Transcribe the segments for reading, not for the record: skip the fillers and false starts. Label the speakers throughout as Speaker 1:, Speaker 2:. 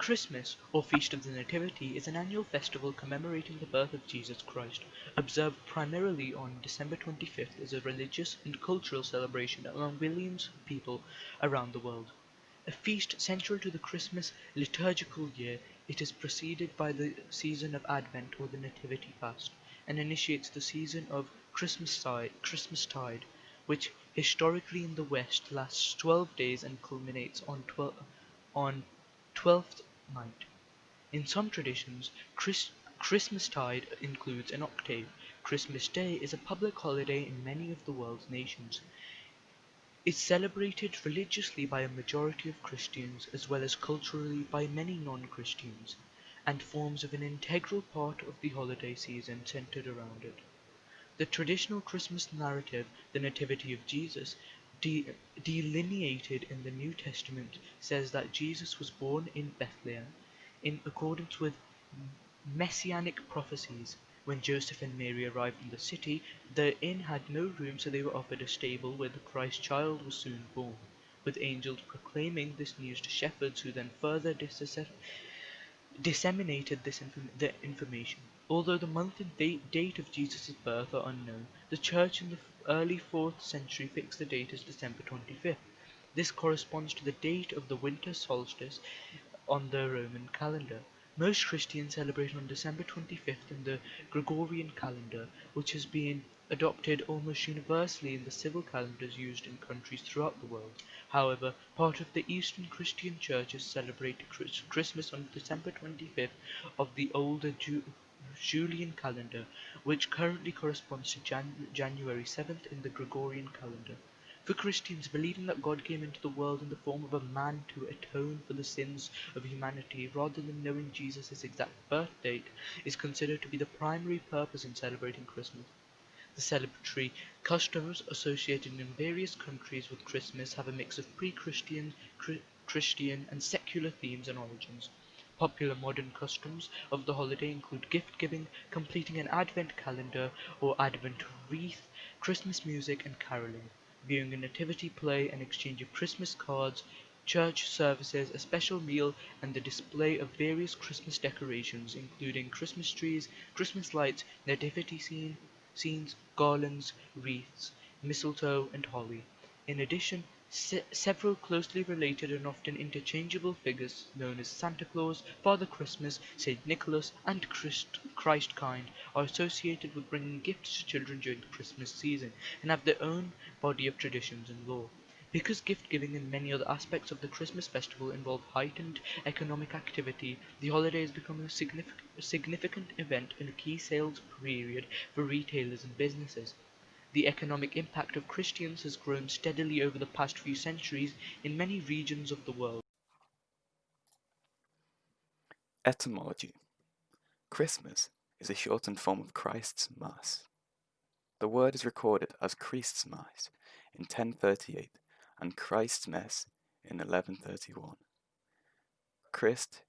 Speaker 1: Christmas, or Feast of the Nativity, is an annual festival commemorating the birth of Jesus Christ, observed primarily on December 25th as a religious and cultural celebration among millions of people around the world. A feast central to the Christmas liturgical year, it is preceded by the season of Advent or the Nativity fast, and initiates the season of Christmastide, which historically in the West lasts 12 days and culminates on Twelfth Night. In some traditions, Christmastide includes an octave. Christmas Day is a public holiday in many of the world's nations. It's celebrated religiously by a majority of Christians as well as culturally by many non-Christians, and forms of an integral part of the holiday season centered around it. The traditional Christmas narrative, the Nativity of Jesus, delineated in the New Testament, says that Jesus was born in Bethlehem in accordance with messianic prophecies. When Joseph and Mary arrived in the city, the inn had no room, so they were offered a stable where the Christ child was soon born, with angels proclaiming this news to shepherds who then further disseminated the information. Although the month and date of Jesus' birth are unknown, the Church in the early 4th century fixed the date as December 25th. This corresponds to the date of the winter solstice on the Roman calendar. Most Christians celebrate on December 25th in the Gregorian calendar, which has been adopted almost universally in the civil calendars used in countries throughout the world. However, part of the Eastern Christian churches celebrate Christmas on December 25th of the older Julian calendar, which currently corresponds to January 7th in the Gregorian calendar. For Christians, believing that God came into the world in the form of a man to atone for the sins of humanity rather than knowing Jesus' exact birth date is considered to be the primary purpose in celebrating Christmas. The celebratory customs associated in various countries with Christmas have a mix of pre-Christian, Christian, and secular themes and origins. Popular modern customs of the holiday include gift giving, completing an Advent calendar or Advent wreath, Christmas music, and caroling, viewing a nativity play, an exchange of Christmas cards, church services, a special meal, and the display of various Christmas decorations, including Christmas trees, Christmas lights, nativity scenes, garlands, wreaths, mistletoe, and holly. In addition, several closely related and often interchangeable figures known as Santa Claus, Father Christmas, Saint Nicholas, and Christkind are associated with bringing gifts to children during the Christmas season and have their own body of traditions and law. Because gift giving and many other aspects of the Christmas festival involve heightened economic activity, the holiday has become a significant event and a key sales period for retailers and businesses. The economic impact of Christians has grown steadily over the past few centuries in many regions of the world.
Speaker 2: Etymology. Christmas is a shortened form of Christ's Mass. The word is recorded as Christ's Mass in 1038 and Christ's Mess in 1131. Christ,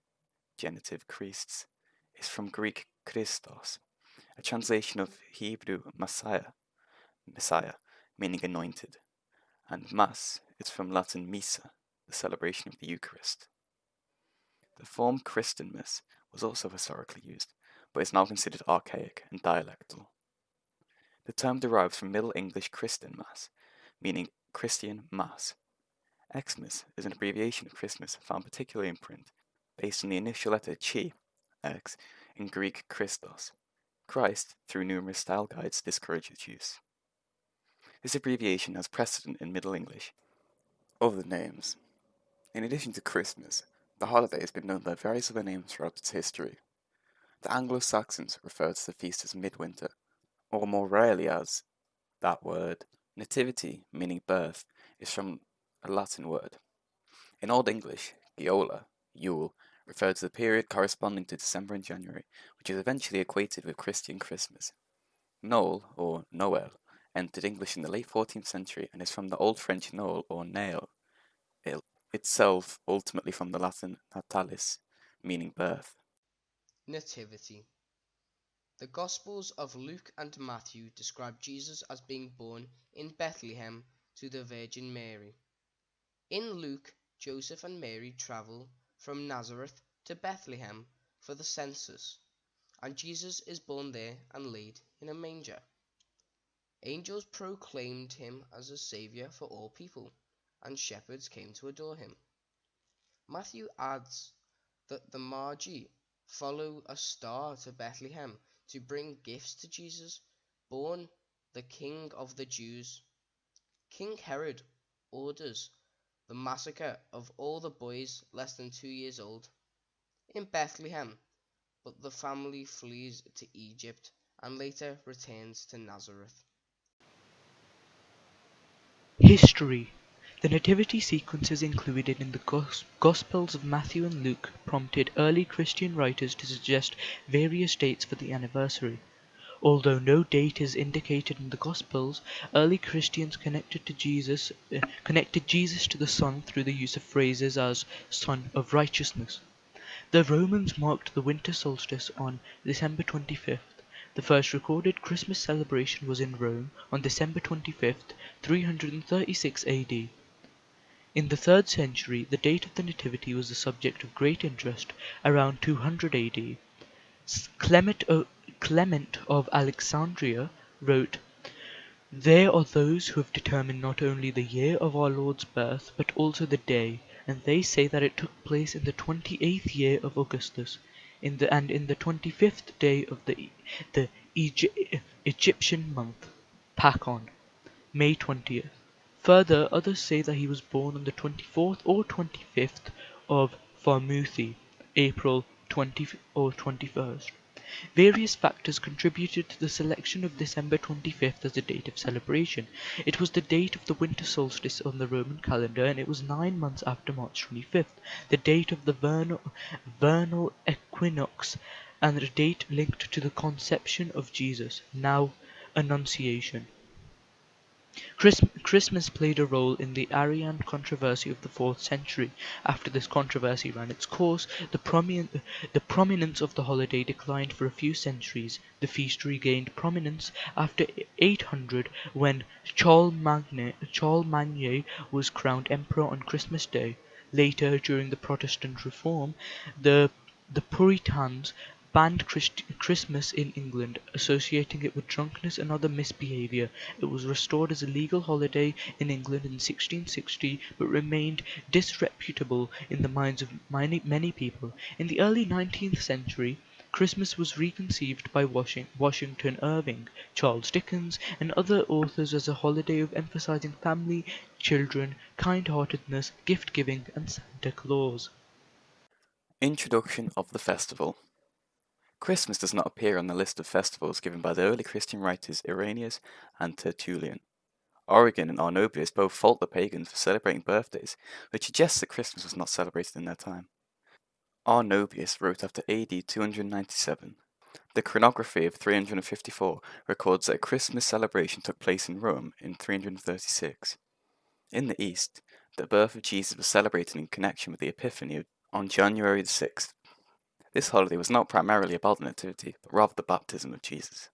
Speaker 2: genitive Christs, is from Greek Christos, a translation of Hebrew Messiah, meaning anointed, and Mass is from Latin Missa, the celebration of the Eucharist. The form Christenmas was also historically used, but is now considered archaic and dialectal. The term derives from Middle English Christen Mass, meaning Christian Mass. Xmas is an abbreviation of Christmas found particularly in print, based on the initial letter Chi, X, in Greek Christos. Christ, through numerous style guides, discouraged its use. This abbreviation has precedent in Middle English. Other names. In addition to Christmas, the holiday has been known by various other names throughout its history. The Anglo-Saxons referred to the feast as midwinter, or more rarely as that word. Nativity, meaning birth, is from a Latin word. In Old English, Giola, Yule, referred to the period corresponding to December and January, which is eventually equated with Christian Christmas. Noel, or Noel, entered English in the late 14th century and is from the Old French Noel, or Nail, itself ultimately from the Latin natalis, meaning birth.
Speaker 3: Nativity. The Gospels of Luke and Matthew describe Jesus as being born in Bethlehem to the Virgin Mary. In Luke, Joseph and Mary travel from Nazareth to Bethlehem for the census, and Jesus is born there and laid in a manger. Angels proclaimed him as a saviour for all people, and shepherds came to adore him. Matthew adds that the Magi follow a star to Bethlehem to bring gifts to Jesus, born the King of the Jews. King Herod orders the massacre of all the boys less than 2 years old in Bethlehem, but the family flees to Egypt and later returns to Nazareth.
Speaker 1: History. The nativity sequences included in the Gospels of Matthew and Luke prompted early Christian writers to suggest various dates for the anniversary. Although no date is indicated in the Gospels, early Christians connected Jesus to the Son through the use of phrases as "Son of Righteousness." The Romans marked the winter solstice on December 25th. The first recorded Christmas celebration was in Rome on December 25th, 336 AD. In the 3rd century, the date of the Nativity was the subject of great interest. Around 200 AD, Clement of Alexandria wrote, "There are those who have determined not only the year of our Lord's birth, but also the day, and they say that it took place in the 28th year of Augustus, in the 25th day of the Egyptian month, Pacon, May 20th. Further, others say that he was born on the 24th or 25th of Farmuthi, April 20 or 21st. Various factors contributed to the selection of December 25th as the date of celebration. It was the date of the winter solstice on the Roman calendar, and it was 9 months after March 25th, the date of the vernal equinox, and the date linked to the conception of Jesus, now Annunciation. Christmas played a role in the Arian controversy of the 4th century. After this controversy ran its course, the prominence of the holiday declined for a few centuries. The feast regained prominence after 800 when Charlemagne was crowned emperor on Christmas Day. Later, during the Protestant Reform, the Puritans banned Christmas in England, associating it with drunkenness and other misbehaviour. It was restored as a legal holiday in England in 1660, but remained disreputable in the minds of many people. In the early 19th century, Christmas was reconceived by Washington Irving, Charles Dickens, and other authors as a holiday of emphasizing family, children, kind-heartedness, gift-giving, and Santa Claus.
Speaker 2: Introduction of the festival. Christmas does not appear on the list of festivals given by the early Christian writers Irenaeus and Tertullian. Origen and Arnobius both fault the pagans for celebrating birthdays, which suggests that Christmas was not celebrated in their time. Arnobius wrote after AD 297. The chronography of 354 records that a Christmas celebration took place in Rome in 336. In the East, the birth of Jesus was celebrated in connection with the Epiphany on January the 6th. This holiday was not primarily about the Nativity, but rather the baptism of Jesus.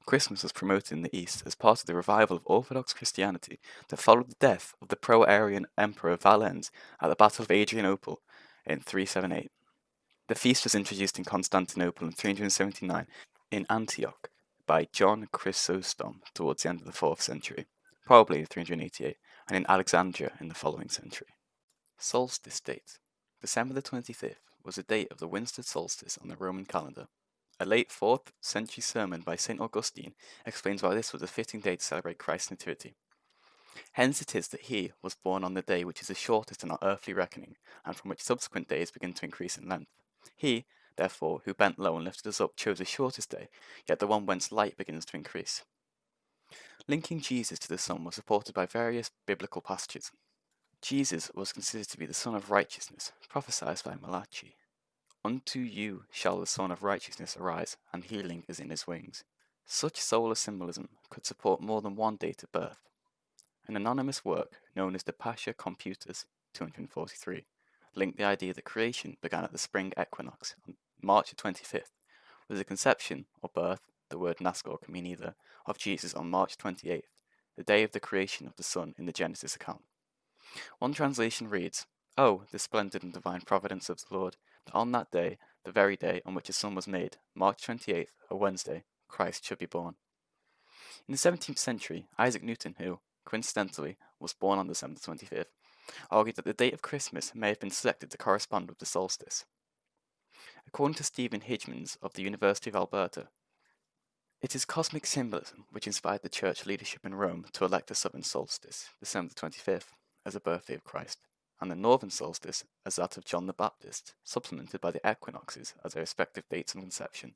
Speaker 2: Christmas was promoted in the East as part of the revival of Orthodox Christianity that followed the death of the pro-Arian Emperor Valens at the Battle of Adrianople in 378. The feast was introduced in Constantinople in 379, in Antioch by John Chrysostom towards the end of the 4th century, probably 388, and in Alexandria in the following century. Solstice date. December the 25th was the date of the winter solstice on the Roman calendar. A late 4th century sermon by St. Augustine explains why this was a fitting day to celebrate Christ's nativity. Hence it is that he was born on the day which is the shortest in our earthly reckoning, and from which subsequent days begin to increase in length. He, therefore, who bent low and lifted us up, chose the shortest day, yet the one whence light begins to increase. Linking Jesus to the Son was supported by various biblical passages. Jesus was considered to be the Son of Righteousness, prophesied by Malachi. Unto you shall the Son of Righteousness arise, and healing is in his wings. Such solar symbolism could support more than one date of birth. An anonymous work known as the Pascha Computus 243 linked the idea that creation began at the spring equinox on March 25th, with the conception or birth, the word Naskor can mean either, of Jesus on March 28th, the day of the creation of the sun in the Genesis account. One translation reads, "Oh, the splendid and divine providence of the Lord, that on that day, the very day on which the sun was made, March 28th, a Wednesday, Christ should be born. In the 17th century, Isaac Newton, who, coincidentally, was born on December 25th, argued that the date of Christmas may have been selected to correspond with the solstice. According to Stephen Hidgmans of the University of Alberta, it is cosmic symbolism which inspired the church leadership in Rome to elect the southern solstice, December 25th, as the birthday of Christ, and the northern solstice as that of John the Baptist, supplemented by the equinoxes as their respective dates of conception.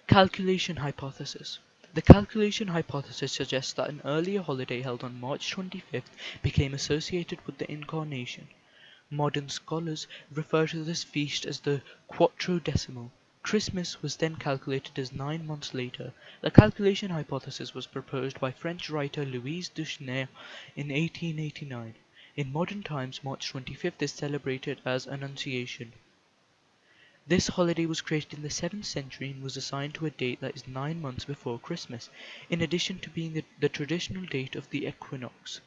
Speaker 1: Calculation hypothesis. The calculation hypothesis suggests that an earlier holiday held on March 25th became associated with the Incarnation. Modern scholars refer to this feast as the quattrodecimal. Christmas was then calculated as 9 months later. The calculation hypothesis was proposed by French writer Louis Duchesneau in 1889. In modern times, March 25th is celebrated as Annunciation. This holiday was created in the 7th century and was assigned to a date that is 9 months before Christmas, in addition to being the traditional date of the equinox.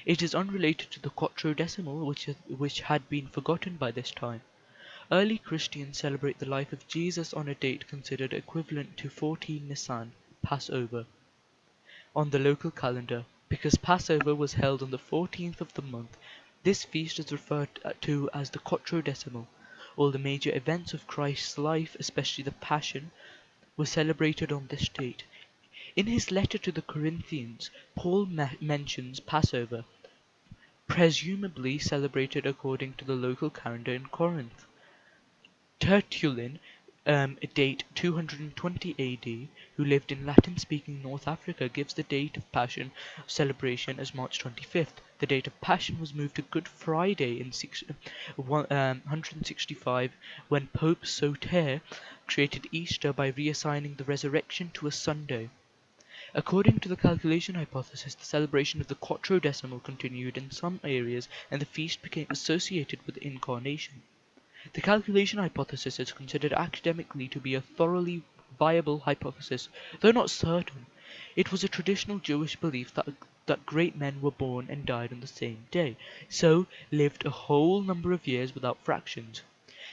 Speaker 1: It is unrelated to the quattrodecimal, which had been forgotten by this time. Early Christians celebrate the life of Jesus on a date considered equivalent to 14 Nisan, Passover, on the local calendar. Because Passover was held on the 14th of the month, this feast is referred to as the quattrodecimal. All the major events of Christ's life, especially the Passion, were celebrated on this date. In his letter to the Corinthians, Paul mentions Passover, presumably celebrated according to the local calendar in Corinth. Tertullin, date 220 AD, who lived in Latin-speaking North Africa, gives the date of Passion celebration as March 25th. The date of Passion was moved to Good Friday in 165 when Pope Soter created Easter by reassigning the resurrection to a Sunday. According to the calculation hypothesis, the celebration of the quattrodecimal continued in some areas and the feast became associated with the Incarnation. The calculation hypothesis is considered academically to be a thoroughly viable hypothesis, though not certain. It was a traditional Jewish belief that great men were born and died on the same day, so lived a whole number of years without fractions.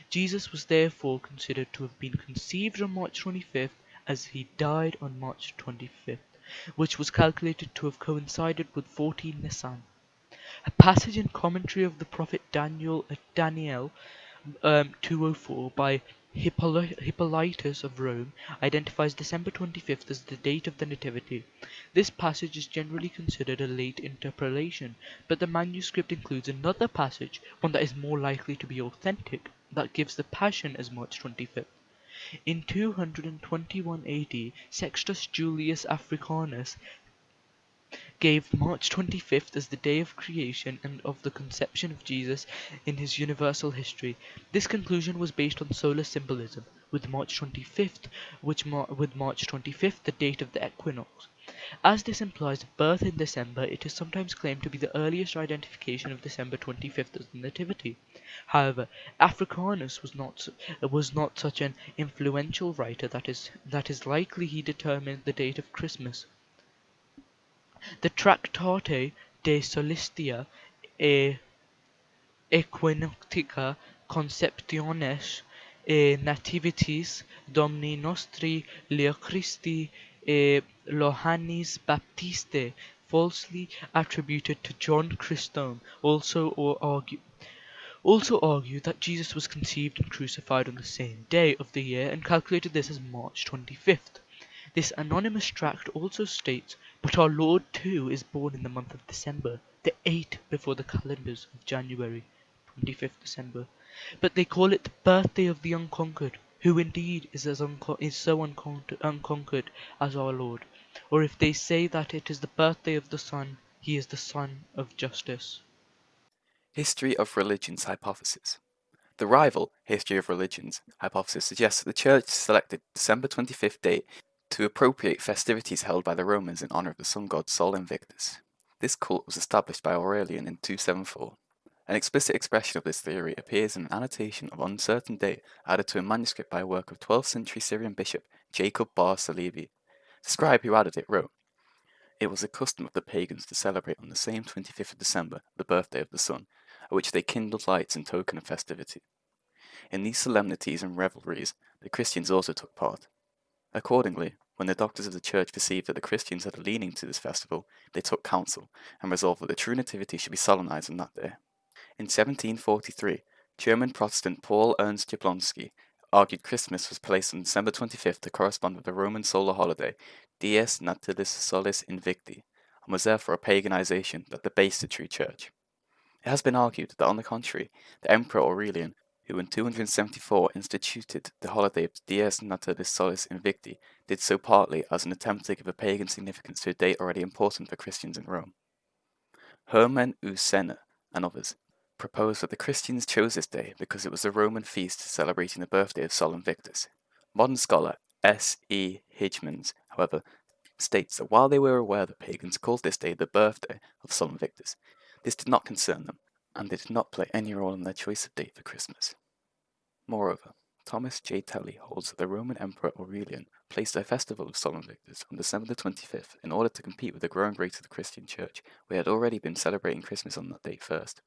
Speaker 1: Jesus was therefore considered to have been conceived on March 25th as he died on March 25th, which was calculated to have coincided with 14 Nisan. A passage in commentary of the prophet Daniel 204 by Hippolytus of Rome identifies December 25th as the date of the Nativity. This passage is generally considered a late interpolation, but the manuscript includes another passage, one that is more likely to be authentic, that gives the Passion as March 25th. In 221 AD, Sextus Julius Africanus gave March 25th as the day of creation and of the conception of Jesus in his universal history. This conclusion was based on solar symbolism, with March 25th, with March 25th the date of the equinox. As this implies a birth in December, it is sometimes claimed to be the earliest identification of December 25th as the Nativity. However, Africanus was not such an influential writer that is likely he determined the date of Christmas. The Tractate de Solistia e Equinoctica Conceptiones e Nativitis Domini Nostri Leo Christi e Johannes Baptiste, falsely attributed to John Chrysostom, also argue that Jesus was conceived and crucified on the same day of the year and calculated this as March 25th. This anonymous tract also states, "But our Lord too is born in the month of December, the 8th before the calendars of January, 25th December. But they call it the birthday of the unconquered, who indeed is so unconquered as our Lord. Or if they say that it is the birthday of the Son, he is the Son of justice."
Speaker 2: History of Religions hypothesis. The rival History of Religions hypothesis suggests that the Church selected December 25th date to appropriate festivities held by the Romans in honor of the sun god Sol Invictus. This cult was established by Aurelian in 274. An explicit expression of this theory appears in an annotation of uncertain date added to a manuscript by a work of 12th century Syrian bishop Jacob Bar Salevi. The scribe who added it wrote, "It was a custom of the pagans to celebrate on the same 25th of December the birthday of the sun, at which they kindled lights in token of festivity. In these solemnities and revelries, the Christians also took part. Accordingly, when the doctors of the church perceived that the Christians had a leaning to this festival, they took counsel and resolved that the true nativity should be solemnized on that day. In 1743, German Protestant Paul Ernst Jablonski argued Christmas was placed on December 25th to correspond with the Roman solar holiday Dies Natalis Solis Invicti, and was therefore a paganization that debased the true church. It has been argued that, on the contrary, the Emperor Aurelian, who in 274 instituted the holiday of Dies Natalis Solis Invicti, did so partly as an attempt to give a pagan significance to a date already important for Christians in Rome. Hermann U. Senner and others proposed that the Christians chose this day because it was the Roman feast celebrating the birthday of Sol Invictus. Modern scholar S. E. Higmans, however, states that while they were aware that pagans called this day the birthday of Sol Invictus, this did not concern them, and they did not play any role in their choice of date for Christmas. Moreover, Thomas J. Telly holds that the Roman Emperor Aurelian placed their festival of Sol Invictus on December the 25th in order to compete with the growing rate of the Christian Church, who had already been celebrating Christmas on that date first.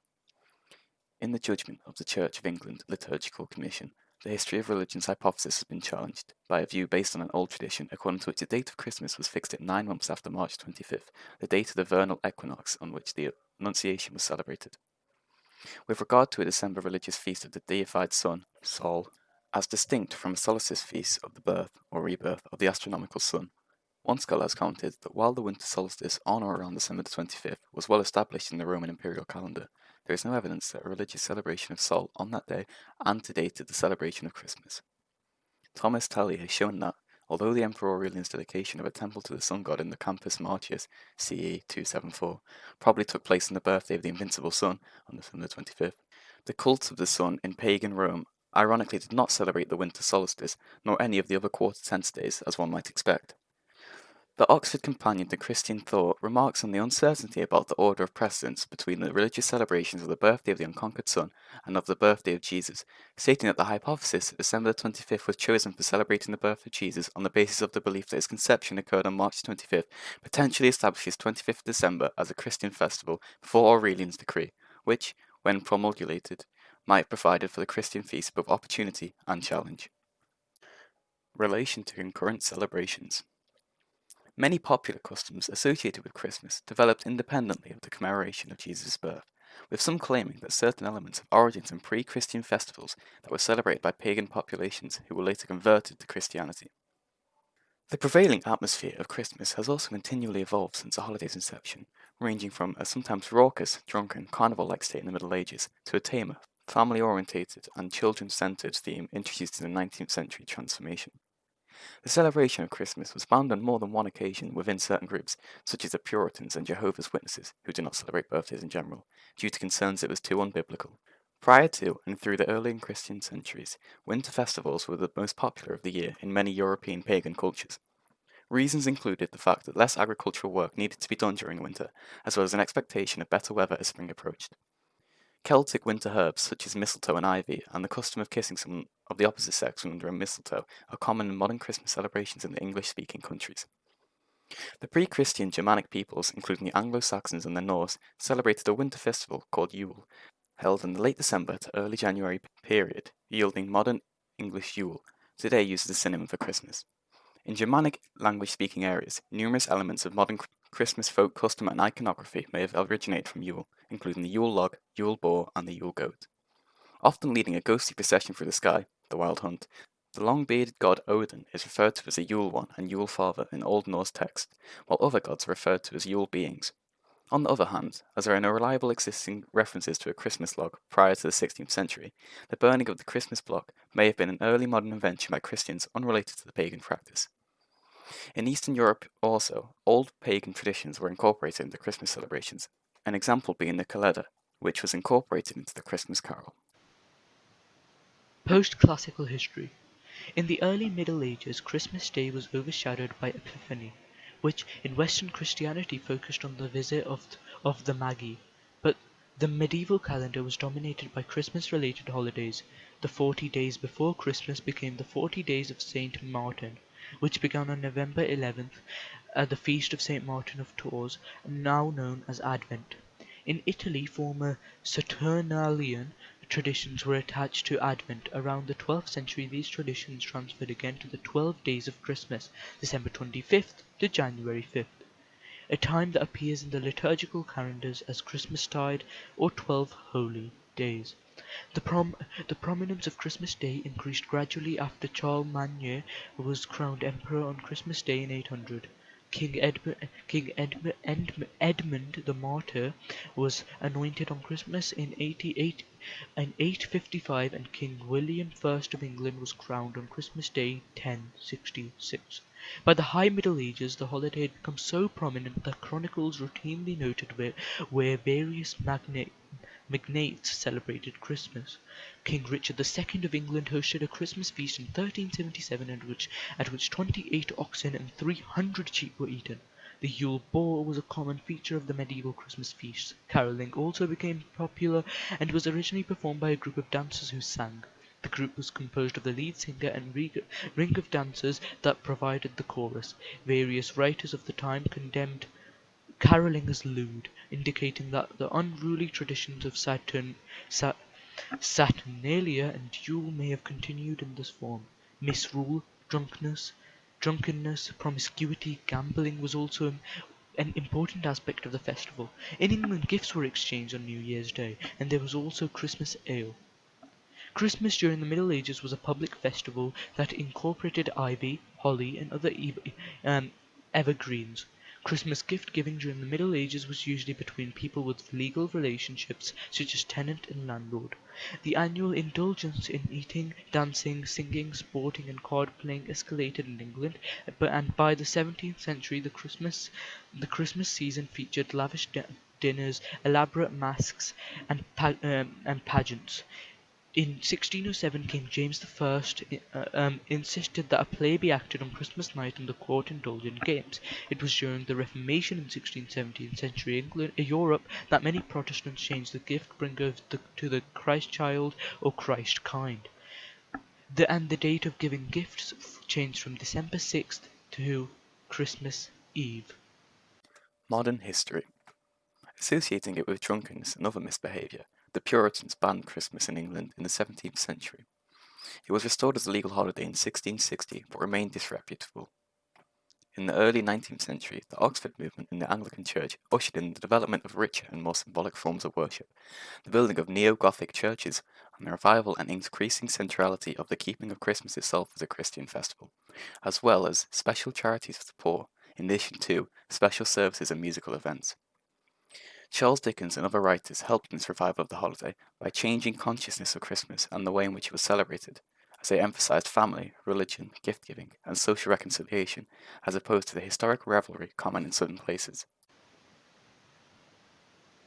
Speaker 2: In the judgment of the Church of England Liturgical Commission, the history of religion's hypothesis has been challenged by a view based on an old tradition according to which the date of Christmas was fixed at 9 months after March 25th, the date of the vernal equinox on which the Annunciation was celebrated. With regard to a December religious feast of the deified sun, Sol, as distinct from a solstice feast of the birth or rebirth of the astronomical sun, one scholar has commented that while the winter solstice on or around December the 25th was well established in the Roman imperial calendar, there is no evidence that a religious celebration of Sol on that day antedated the celebration of Christmas. Thomas Tully has shown that, although the Emperor Aurelian's dedication of a temple to the sun god in the Campus Martius, CE 274, probably took place on the birthday of the invincible sun on December 25th, the cult of the sun in pagan Rome ironically did not celebrate the winter solstice, nor any of the other quarter tense days, as one might expect. The Oxford Companion to Christian Thought remarks on the uncertainty about the order of precedence between the religious celebrations of the birthday of the unconquered Son and of the birthday of Jesus, stating that the hypothesis that December 25th was chosen for celebrating the birth of Jesus on the basis of the belief that his conception occurred on March 25th potentially establishes 25th December as a Christian festival before Aurelian's decree, which, when promulgated, might have provided for the Christian feast both opportunity and challenge. Relation to concurrent celebrations. Many popular customs associated with Christmas developed independently of the commemoration of Jesus' birth, with some claiming that certain elements have origins in pre-Christian festivals that were celebrated by pagan populations who were later converted to Christianity. The prevailing atmosphere of Christmas has also continually evolved since the holiday's inception, ranging from a sometimes raucous, drunken, carnival-like state in the Middle Ages to a tamer, family-orientated, and children-centered theme introduced in the 19th century transformation. The celebration of Christmas was found on more than one occasion within certain groups, such as the Puritans and Jehovah's Witnesses, who do not celebrate birthdays in general, due to concerns it was too unbiblical. Prior to and through the early Christian centuries, winter festivals were the most popular of the year in many European pagan cultures. Reasons included the fact that less agricultural work needed to be done during winter, as well as an expectation of better weather as spring approached. Celtic winter herbs such as mistletoe and ivy, and the custom of kissing someone of the opposite sex under a mistletoe, are common in modern Christmas celebrations in the English-speaking countries. The pre-Christian Germanic peoples, including the Anglo-Saxons and the Norse, celebrated a winter festival called Yule, held in the late December to early January period, yielding modern English Yule, today used as a synonym for Christmas. In Germanic language-speaking areas, numerous elements of modern Christmas folk custom and iconography may have originated from Yule, including the Yule log, Yule boar, and the Yule goat. Often leading a ghostly procession through the sky, the Wild Hunt, the long-bearded god Odin is referred to as a Yule One and Yule Father in Old Norse text, while other gods are referred to as Yule beings. On the other hand, as there are no reliable existing references to a Christmas log prior to the 16th century, the burning of the Christmas block may have been an early modern invention by Christians unrelated to the pagan practice. In Eastern Europe also, old pagan traditions were incorporated into Christmas celebrations, an example being the Coleda, which was incorporated into the Christmas carol.
Speaker 1: Post-classical history. In the early Middle Ages, Christmas Day was overshadowed by Epiphany, which in Western Christianity focused on the visit of the Magi, but the medieval calendar was dominated by Christmas-related holidays. The 40 days before Christmas became the 40 days of Saint Martin, which began on November 11th at the feast of Saint Martin of Tours, now known as Advent. In Italy, former Saturnalian traditions were attached to Advent. Around the 12th century, these traditions transferred again to the 12 days of Christmas, December 25th to January 5th, a time that appears in the liturgical calendars as Christmastide or 12 holy days. The, prom- the prominence of Christmas Day increased gradually after Charlemagne was crowned emperor on Christmas Day in 800. Edmund the Martyr was anointed on Christmas in 855, and King William I of England was crowned on Christmas Day 1066. By the High Middle Ages, the holiday had become so prominent that chronicles routinely noted where various magnates celebrated Christmas. King Richard II of England hosted a Christmas feast in 1377 at which 28 oxen and 300 sheep were eaten. The Yule Ball was a common feature of the medieval Christmas feasts. Caroling also became popular and was originally performed by a group of dancers who sang. The group was composed of the lead singer and ring of dancers that provided the chorus. Various writers of the time condemned caroling as lewd, indicating that the unruly traditions of Saturnalia and Yule may have continued in this form. Misrule, drunkenness, promiscuity, gambling was also an important aspect of the festival. In England, gifts were exchanged on New Year's Day, and there was also Christmas ale. Christmas during the Middle Ages was a public festival that incorporated ivy, holly, and other evergreens. Christmas gift giving during the Middle Ages was usually between people with legal relationships, such as tenant and landlord. The annual indulgence in eating, dancing, singing, sporting, and card playing escalated in England, and by the 17th century, the Christmas season featured lavish dinners, elaborate masks, and pageants. In 1607, King James I insisted that a play be acted on Christmas night and the court indulged in games. It was during the Reformation in 16th-17th century Europe that many Protestants changed the gift bringer to the Christ child or Christ kind. And the date of giving gifts changed from December 6th to Christmas Eve.
Speaker 2: Modern history. Associating it with drunkenness and other misbehaviour, the Puritans banned Christmas in England in the 17th century. It was restored as a legal holiday in 1660 but remained disreputable. In the early 19th century, the Oxford movement in the Anglican Church ushered in the development of richer and more symbolic forms of worship, the building of neo-Gothic churches, and the revival and increasing centrality of the keeping of Christmas itself as a Christian festival, as well as special charities for the poor, in addition to special services and musical events. Charles Dickens and other writers helped in this revival of the holiday by changing consciousness of Christmas and the way in which it was celebrated, as they emphasized family, religion, gift-giving, and social reconciliation, as opposed to the historic revelry common in certain places.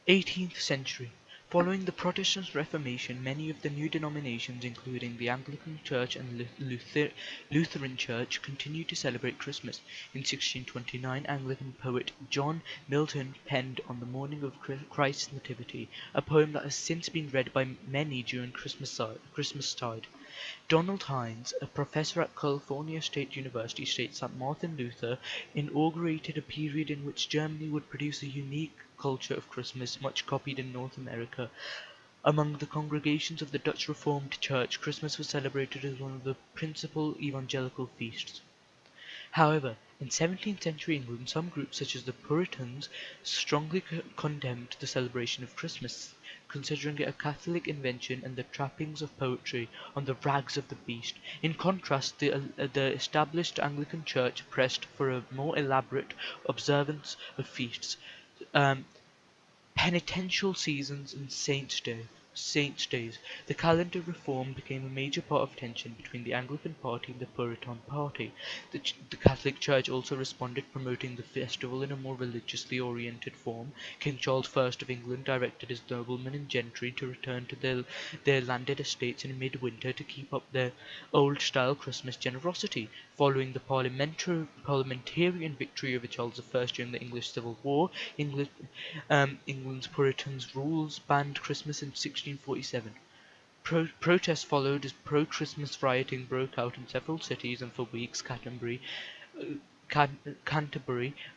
Speaker 1: 18th century. Following the Protestant Reformation, many of the new denominations, including the Anglican Church and Lutheran Church, continued to celebrate Christmas. In 1629, Anglican poet John Milton penned On the Morning of Christ's Nativity, a poem that has since been read by many during Christmastide. Donald Hines, a professor at California State University, states that Martin Luther inaugurated a period in which Germany would produce a unique culture of Christmas, much copied in North America. Among the congregations of the Dutch Reformed Church, Christmas was celebrated as one of the principal evangelical feasts. However, in 17th century England, some groups such as the Puritans strongly condemned the celebration of Christmas, considering it a Catholic invention and the trappings of poetry on the rags of the beast. In contrast, the established Anglican Church pressed for a more elaborate observance of feasts, um, penitential seasons, and saints' days. The calendar reform became a major part of tension between the Anglican Party and the Puritan Party. The Catholic Church also responded, promoting the festival in a more religiously oriented form. King Charles I of England directed his noblemen and gentry to return to their landed estates in midwinter to keep up their old-style Christmas generosity. Following the parliamentarian victory over Charles I during the English Civil War, England's Puritans' rules banned Christmas in 1647. Protests followed as pro-Christmas rioting broke out in several cities, and for weeks Canterbury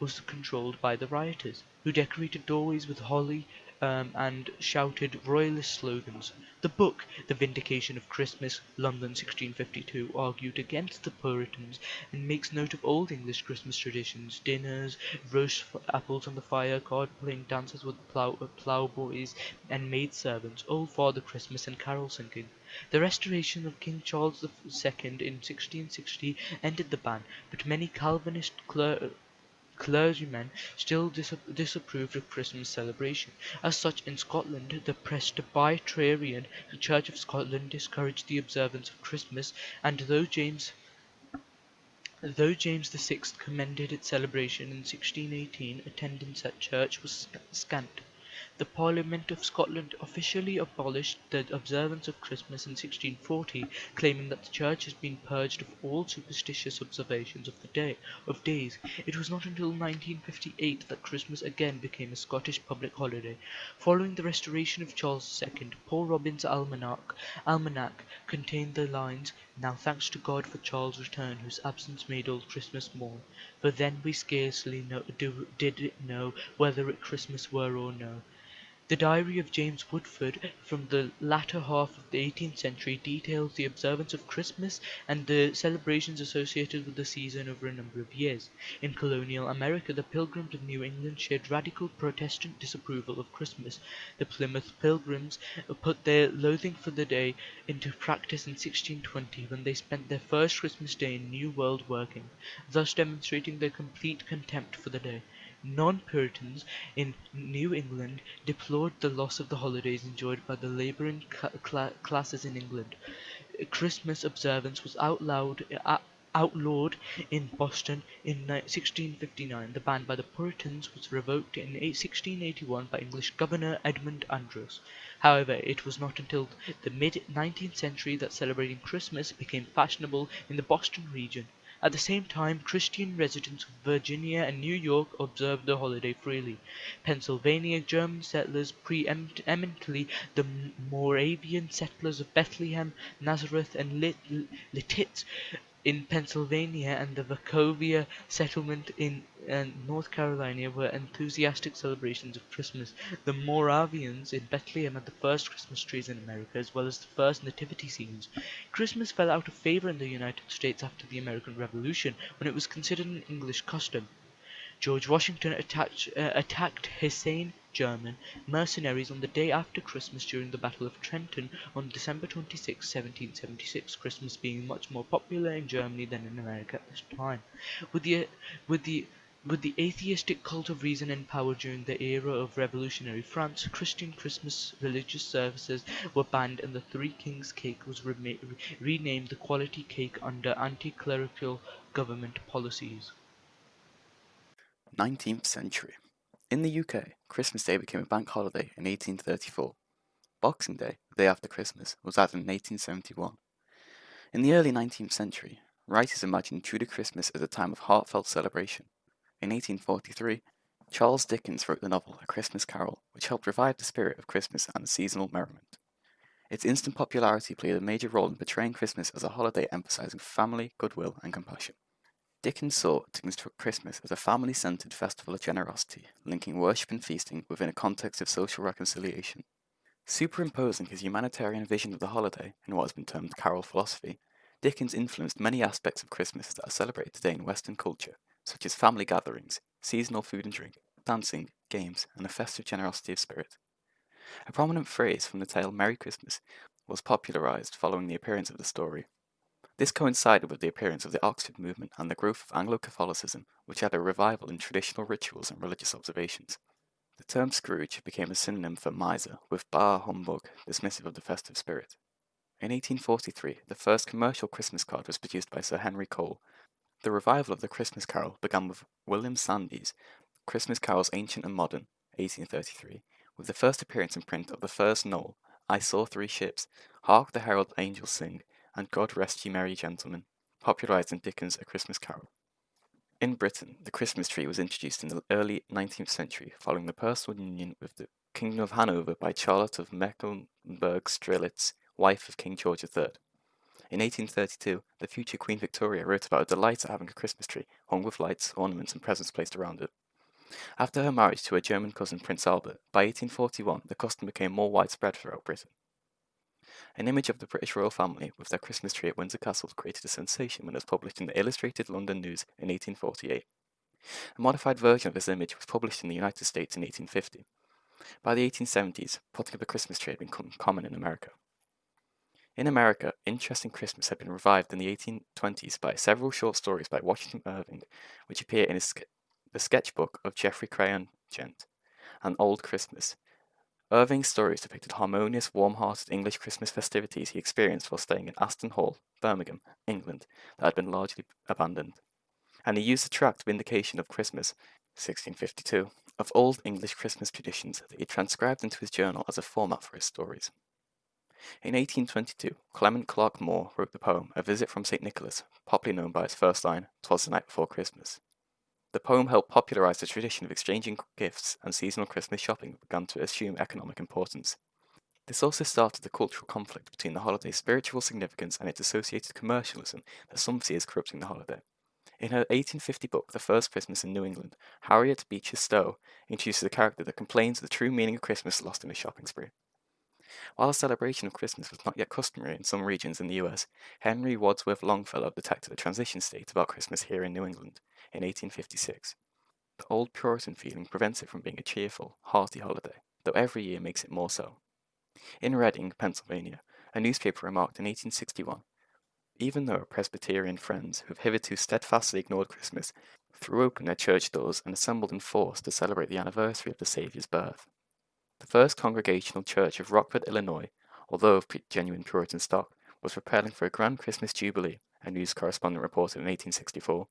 Speaker 1: was controlled by the rioters, who decorated doorways with holly, and shouted royalist slogans. The book, The Vindication of Christmas, London 1652, argued against the Puritans and makes note of old English Christmas traditions, dinners, roast apples on the fire, card-playing dances with ploughboys and maidservants, old Father Christmas and carol singing. The restoration of King Charles II in 1660 ended the ban, but many Calvinist clergymen still disapproved of Christmas celebration. As such, in Scotland, the Presbyterian Church of Scotland discouraged the observance of Christmas, and though James VI commended its celebration in 1618, attendance at church was scant. The Parliament of Scotland officially abolished the observance of Christmas in 1640, claiming that the Church had been purged of all superstitious observations of days. It was not until 1958 that Christmas again became a Scottish public holiday. Following the restoration of Charles II, Paul Robin's almanac contained the lines, "Now thanks to God for Charles' return, whose absence made old Christmas mourn. For then we scarcely did it know whether it Christmas were or no." The diary of James Woodford from the latter half of the 18th century details the observance of Christmas and the celebrations associated with the season over a number of years. In colonial America, the Pilgrims of New England shared radical Protestant disapproval of Christmas. The Plymouth Pilgrims put their loathing for the day into practice in 1620 when they spent their first Christmas day in New World working, thus demonstrating their complete contempt for the day. Non-Puritans in New England deplored the loss of the holidays enjoyed by the laboring classes in England. Christmas observance was outlawed in Boston in 1659. The ban by the Puritans was revoked in 1681 by English Governor Edmund Andros. However, it was not until the mid-19th century that celebrating Christmas became fashionable in the Boston region. At the same time, Christian residents of Virginia and New York observed the holiday freely. Pennsylvania German settlers, preeminently the Moravian settlers of Bethlehem, Nazareth, and Lititz in Pennsylvania, and the Wachovia settlement in North Carolina, were enthusiastic celebrations of Christmas. The Moravians in Bethlehem had the first Christmas trees in America, as well as the first nativity scenes. Christmas fell out of favor in the United States after the American Revolution, when it was considered an English custom. George Washington attacked Hessian German mercenaries on the day after Christmas during the Battle of Trenton on December 26, 1776, Christmas being much more popular in Germany than in America at this time. With the with the with the atheistic cult of reason in power during the era of revolutionary France, Christian Christmas religious services were banned and the Three Kings cake was renamed the Quality Cake under anti-clerical government policies.
Speaker 2: 19th century. In the UK, Christmas Day became a bank holiday in 1834. Boxing Day, the day after Christmas, was added in 1871. In the early 19th century, writers imagined Tudor Christmas as a time of heartfelt celebration. In 1843, Charles Dickens wrote the novel A Christmas Carol, which helped revive the spirit of Christmas and seasonal merriment. Its instant popularity played a major role in portraying Christmas as a holiday emphasizing family, goodwill, and compassion. Dickens saw to construct Christmas as a family-centered festival of generosity, linking worship and feasting within a context of social reconciliation. Superimposing his humanitarian vision of the holiday in what has been termed carol philosophy, Dickens influenced many aspects of Christmas that are celebrated today in Western culture, such as family gatherings, seasonal food and drink, dancing, games, and a festive generosity of spirit. A prominent phrase from the tale Merry Christmas was popularized following the appearance of the story. This coincided with the appearance of the Oxford movement and the growth of Anglo-Catholicism, which had a revival in traditional rituals and religious observations. The term Scrooge became a synonym for miser, with bah humbug dismissive of the festive spirit. In 1843, the first commercial Christmas card was produced by Sir Henry Cole. The revival of the Christmas carol began with William Sandys' Christmas Carols Ancient and Modern, 1833, with the first appearance in print of the first novel, I Saw Three Ships, Hark the Herald Angels Sing, and God Rest Ye Merry Gentlemen, popularized in Dickens' A Christmas Carol. In Britain, the Christmas tree was introduced in the early 19th century following the personal union with the Kingdom of Hanover by Charlotte of Mecklenburg-Strelitz, wife of King George III. In 1832, the future Queen Victoria wrote about a delight at having a Christmas tree hung with lights, ornaments, and presents placed around it. After her marriage to her German cousin Prince Albert, by 1841 the custom became more widespread throughout Britain. An image of the British royal family with their Christmas tree at Windsor Castle created a sensation when it was published in the Illustrated London News in 1848. A modified version of this image was published in the United States in 1850. By the 1870s, putting up a Christmas tree had become common in America. In America, interest in Christmas had been revived in the 1820s by several short stories by Washington Irving, which appear in the sketchbook of Geoffrey Crayon Gent, An Old Christmas. Irving's stories depicted harmonious, warm-hearted English Christmas festivities he experienced while staying in Aston Hall, Birmingham, England, that had been largely abandoned. And he used the tract Vindication of Christmas, 1652, of old English Christmas traditions that he transcribed into his journal as a format for his stories. In 1822, Clement Clarke Moore wrote the poem A Visit from St. Nicholas, popularly known by its first line, "'Twas the night before Christmas." The poem helped popularize the tradition of exchanging gifts, and seasonal Christmas shopping began to assume economic importance. This also started the cultural conflict between the holiday's spiritual significance and its associated commercialism that some see as corrupting the holiday. In her 1850 book, The First Christmas in New England, Harriet Beecher Stowe introduces a character that complains of the true meaning of Christmas lost in a shopping spree. While a celebration of Christmas was not yet customary in some regions in the US, Henry Wadsworth Longfellow detected a transition state about Christmas here in New England in 1856. The old Puritan feeling prevents it from being a cheerful, hearty holiday, though every year makes it more so. In Reading, Pennsylvania, a newspaper remarked in 1861, even though our Presbyterian friends, who have hitherto steadfastly ignored Christmas, threw open their church doors and assembled in force to celebrate the anniversary of the Saviour's birth. The First Congregational Church of Rockford, Illinois, although of genuine Puritan stock, was preparing for a grand Christmas jubilee, a news correspondent reported in 1864.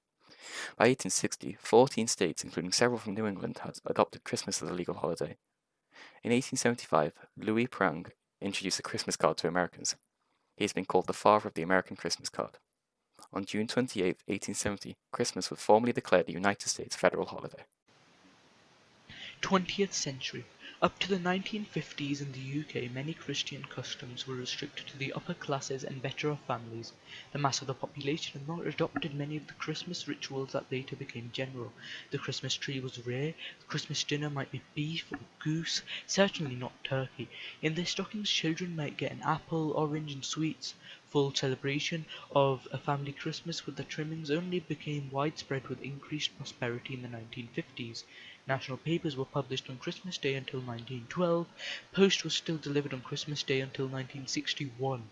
Speaker 2: By 1860, 14 states, including several from New England, had adopted Christmas as a legal holiday. In 1875, Louis Prang introduced the Christmas card to Americans. He has been called the father of the American Christmas card. On June 28, 1870, Christmas was formally declared a United States federal holiday.
Speaker 1: 20th century. Up to the 1950s in the UK, many Christian customs were restricted to the upper classes and better off families. The mass of the population had not adopted many of the Christmas rituals that later became general. The Christmas tree was rare, the Christmas dinner might be beef or goose, certainly not turkey. In their stockings children might get an apple, orange and sweets. Full celebration of a family Christmas with the trimmings only became widespread with increased prosperity in the 1950s. National papers were published on Christmas Day until 1912. Post was still delivered on Christmas Day until 1961.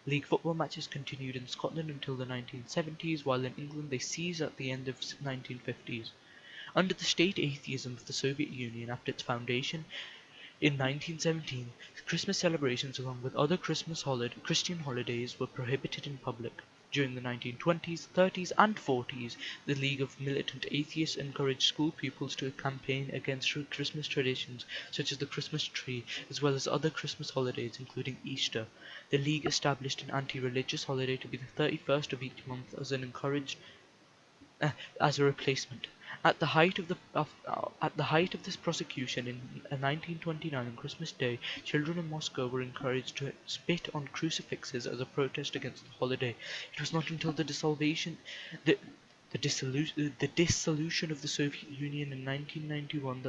Speaker 1: League football matches continued in Scotland until the 1970s, while in England they ceased at the end of the 1950s. Under the state atheism of the Soviet Union after its foundation, in 1917, Christmas celebrations along with other Christian holidays were prohibited in public. During the 1920s, 30s and 40s, the League of Militant Atheists encouraged school pupils to campaign against Christmas traditions such as the Christmas tree, as well as other Christmas holidays including Easter. The League established an anti-religious holiday to be the 31st of each month as a replacement. At the height of this prosecution in 1929 on Christmas Day, children in Moscow were encouraged to spit on crucifixes as a protest against the holiday. It was not until the the, the dissolution of the Soviet Union in 1991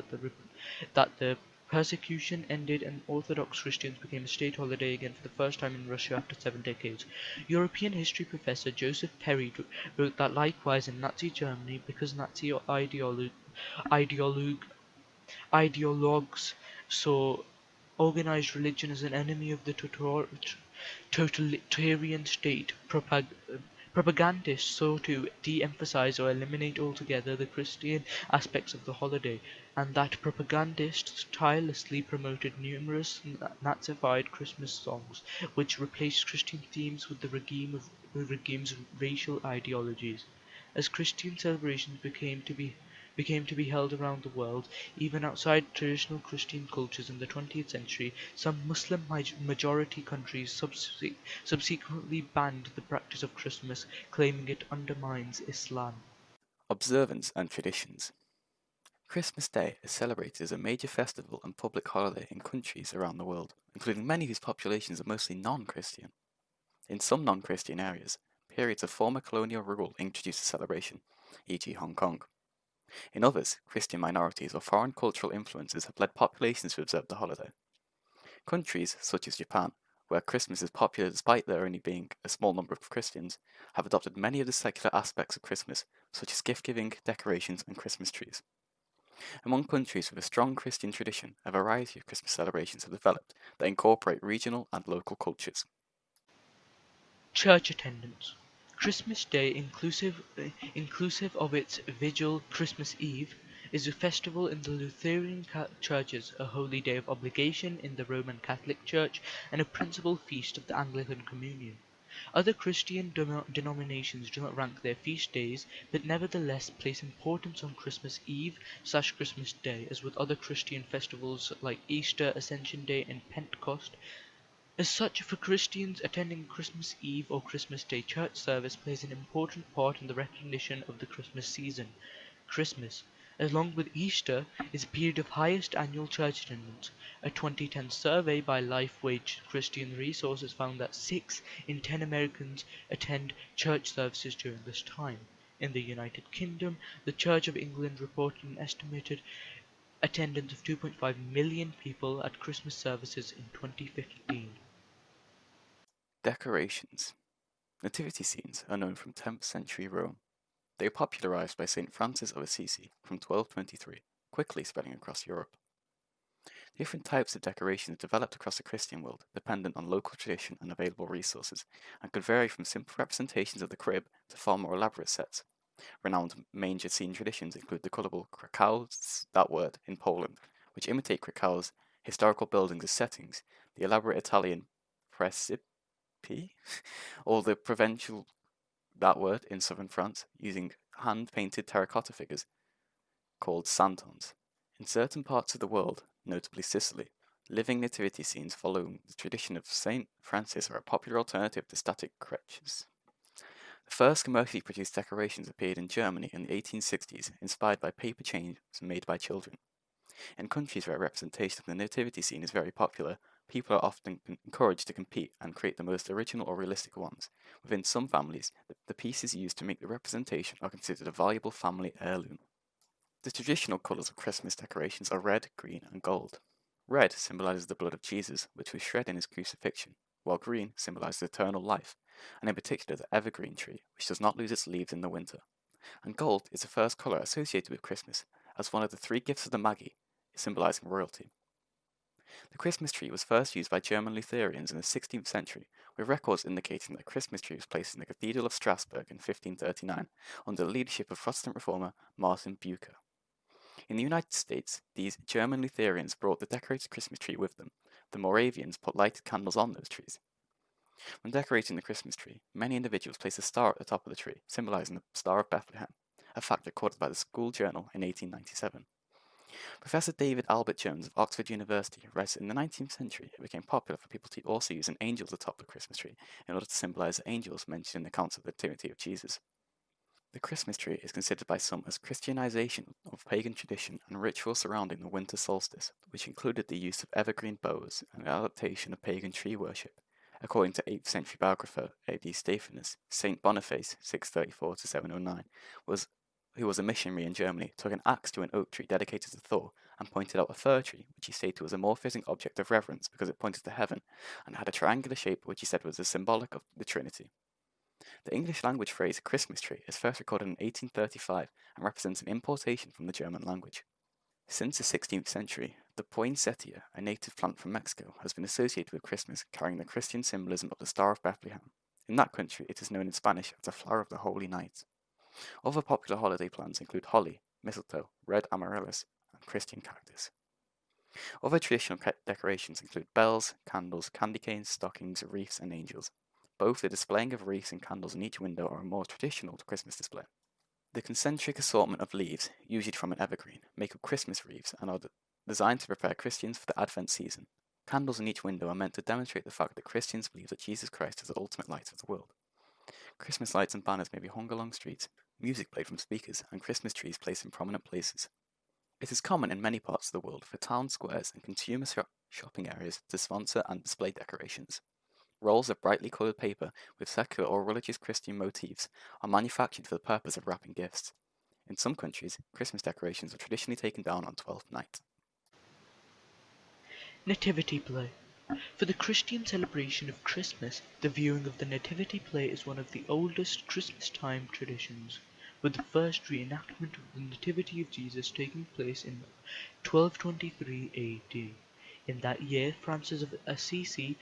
Speaker 1: that the persecution ended and Orthodox Christians became a state holiday again for the first time in Russia after 7 decades. European history professor Joseph Perry wrote that likewise in Nazi Germany, because Nazi ideologues saw organized religion as an enemy of the totalitarian state, propagandists sought to de-emphasize or eliminate altogether the Christian aspects of the holiday, and that propagandists tirelessly promoted numerous Nazified Christmas songs, which replaced Christian themes with the regime's racial ideologies. As Christian celebrations became to be held around the world, even outside traditional Christian cultures in the 20th century, some Muslim majority countries subsequently banned the practice of Christmas, claiming it undermines Islam.
Speaker 2: Observance and traditions. Christmas Day is celebrated as a major festival and public holiday in countries around the world, including many whose populations are mostly non-Christian. In some non-Christian areas, periods of former colonial rule introduced the celebration, e.g. Hong Kong. In others, Christian minorities or foreign cultural influences have led populations to observe the holiday. Countries, such as Japan, where Christmas is popular despite there only being a small number of Christians, have adopted many of the secular aspects of Christmas, such as gift giving, decorations, and Christmas trees. Among countries with a strong Christian tradition, a variety of Christmas celebrations have developed that incorporate regional and local cultures.
Speaker 1: Church attendance. Christmas Day, inclusive of its vigil Christmas Eve, is a festival in the Lutheran churches, a holy day of obligation in the Roman Catholic Church, and a principal feast of the Anglican Communion. Other Christian denominations do not rank their feast days, but nevertheless place importance on Christmas Eve/Christmas Day, as with other Christian festivals like Easter, Ascension Day, and Pentecost. As such, for Christians, attending Christmas Eve or Christmas Day church service plays an important part in the recognition of the Christmas season. Christmas, along with Easter, is a period of highest annual church attendance. A 2010 survey by LifeWage Christian Resources found that 6 in 10 Americans attend church services during this time. In the United Kingdom, the Church of England reported an estimated attendance of 2.5 million people at Christmas services in 2015.
Speaker 2: Decorations. Nativity scenes are known from 10th century Rome. They were popularized by St. Francis of Assisi from 1223, quickly spreading across Europe. Different types of decorations developed across the Christian world, dependent on local tradition and available resources, and could vary from simple representations of the crib to far more elaborate sets. Renowned manger scene traditions include the colourful Krakow's, that word, in Poland, which imitate Krakow's historical buildings as settings, the elaborate Italian Presipi, or the provincial, that word, in southern France, using hand-painted terracotta figures called santons. In certain parts of the world, notably Sicily, living nativity scenes following the tradition of St. Francis are a popular alternative to static creches. The first commercially produced decorations appeared in Germany in the 1860s, inspired by paper chains made by children. In countries where representation of the nativity scene is very popular, people are often encouraged to compete and create the most original or realistic ones. Within some families, the pieces used to make the representation are considered a valuable family heirloom. The traditional colours of Christmas decorations are red, green, and gold. Red symbolises the blood of Jesus, which was shed in his crucifixion, while green symbolises eternal life, and in particular the evergreen tree, which does not lose its leaves in the winter. And gold is the first colour associated with Christmas, as one of the 3 gifts of the Magi, symbolising royalty. The Christmas tree was first used by German Lutherans in the 16th century, with records indicating that a Christmas tree was placed in the Cathedral of Strasbourg in 1539, under the leadership of Protestant reformer Martin Bucer. In the United States, these German Lutherans brought the decorated Christmas tree with them. The Moravians put lighted candles on those trees. When decorating the Christmas tree, many individuals place a star at the top of the tree, symbolizing the Star of Bethlehem, a fact recorded by the School Journal in 1897. Professor David Albert Jones of Oxford University writes that in the 19th century it became popular for people to also use an angel atop the Christmas tree in order to symbolize the angels mentioned in the accounts of the Nativity of Jesus. The Christmas tree is considered by some as Christianization of pagan tradition and ritual surrounding the winter solstice, which included the use of evergreen boughs and an adaptation of pagan tree worship. According to 8th century biographer A.D. Stephanus, Saint Boniface (634–709) who was a missionary in Germany, took an axe to an oak tree dedicated to Thor and pointed out a fir tree, which he stated was a more fitting object of reverence because it pointed to heaven and had a triangular shape which he said was symbolic of the Trinity. The English language phrase Christmas tree is first recorded in 1835 and represents an importation from the German language. Since the 16th century, the poinsettia, a native plant from Mexico, has been associated with Christmas, carrying the Christian symbolism of the Star of Bethlehem. In that country, it is known in Spanish as the flower of the Holy Night. Other popular holiday plants include holly, mistletoe, red amaryllis, and Christian cactus. Other traditional decorations include bells, candles, candy canes, stockings, wreaths, and angels. Both the displaying of wreaths and candles in each window are a more traditional Christmas display. The concentric assortment of leaves, usually from an evergreen, make up Christmas wreaths and are designed to prepare Christians for the Advent season. Candles in each window are meant to demonstrate the fact that Christians believe that Jesus Christ is the ultimate light of the world. Christmas lights and banners may be hung along streets, music played from speakers, and Christmas trees placed in prominent places. It is common in many parts of the world for town squares and consumer shopping areas to sponsor and display decorations. Rolls of brightly coloured paper with secular or religious Christian motifs are manufactured for the purpose of wrapping gifts. In some countries, Christmas decorations are traditionally taken down on Twelfth Night.
Speaker 1: Nativity play. For the Christian celebration of Christmas, the viewing of the Nativity play is one of the oldest Christmas time traditions, with the first reenactment of the Nativity of Jesus taking place in 1223 AD. In that year, Francis of Assisi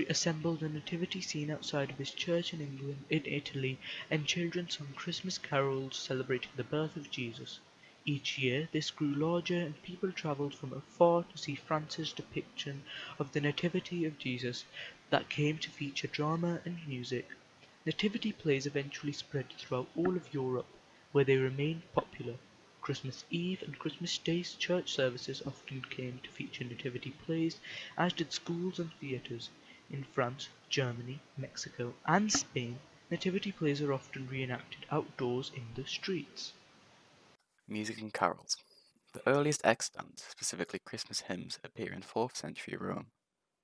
Speaker 1: assembled a nativity scene outside of his church in Italy, and children sung Christmas carols celebrating the birth of Jesus. Each year this grew larger, and people travelled from afar to see Francis' depiction of the Nativity of Jesus that came to feature drama and music. Nativity plays eventually spread throughout all of Europe, where they remained popular. Christmas Eve and Christmas Day church services often came to feature nativity plays, as did schools and theatres. In France, Germany, Mexico, and Spain, nativity plays are often reenacted outdoors in the streets.
Speaker 2: Music and carols. The earliest extant, specifically Christmas hymns, appear in 4th century Rome.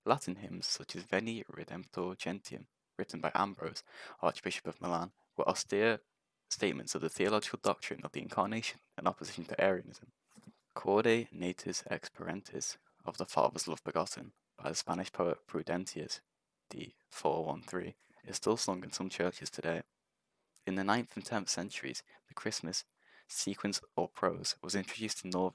Speaker 2: Latin hymns such as Veni Redemptor Gentium, written by Ambrose, Archbishop of Milan, were austere statements of the theological doctrine of the Incarnation in opposition to Arianism. Corde natus ex parentis, of the Father's love begotten, by the Spanish poet Prudentius, d. 413, is still sung in some churches today. In the 9th and 10th centuries, the Christmas sequence or prose was introduced to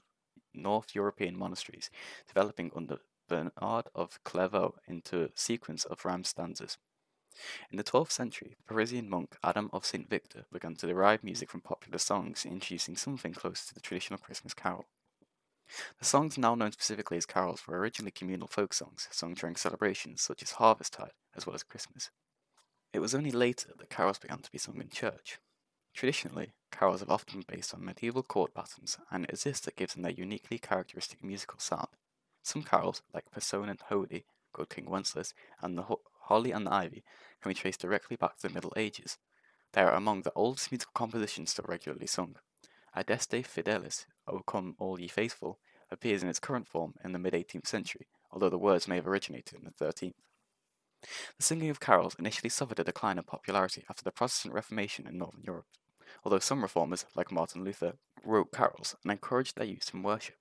Speaker 2: North European monasteries, developing under Bernard of Clairvaux into a sequence of rhyme stanzas. In the 12th century, the Parisian monk Adam of St. Victor began to derive music from popular songs, introducing something close to the traditional Christmas carol. The songs now known specifically as carols were originally communal folk songs sung during celebrations such as Harvesttide as well as Christmas. It was only later that carols began to be sung in church. Traditionally, carols have often been based on medieval chord patterns, and it is this that gives them their uniquely characteristic musical sound. Some carols, like Personate Holy, Good King Wenceslas, and the Holly and the Ivy, can be traced directly back to the Middle Ages. They are among the oldest musical compositions still regularly sung. Adeste Fidelis, O Come All Ye Faithful, appears in its current form in the mid-18th century, although the words may have originated in the 13th. The singing of carols initially suffered a decline in popularity after the Protestant Reformation in Northern Europe, although some reformers, like Martin Luther, wrote carols and encouraged their use in worship.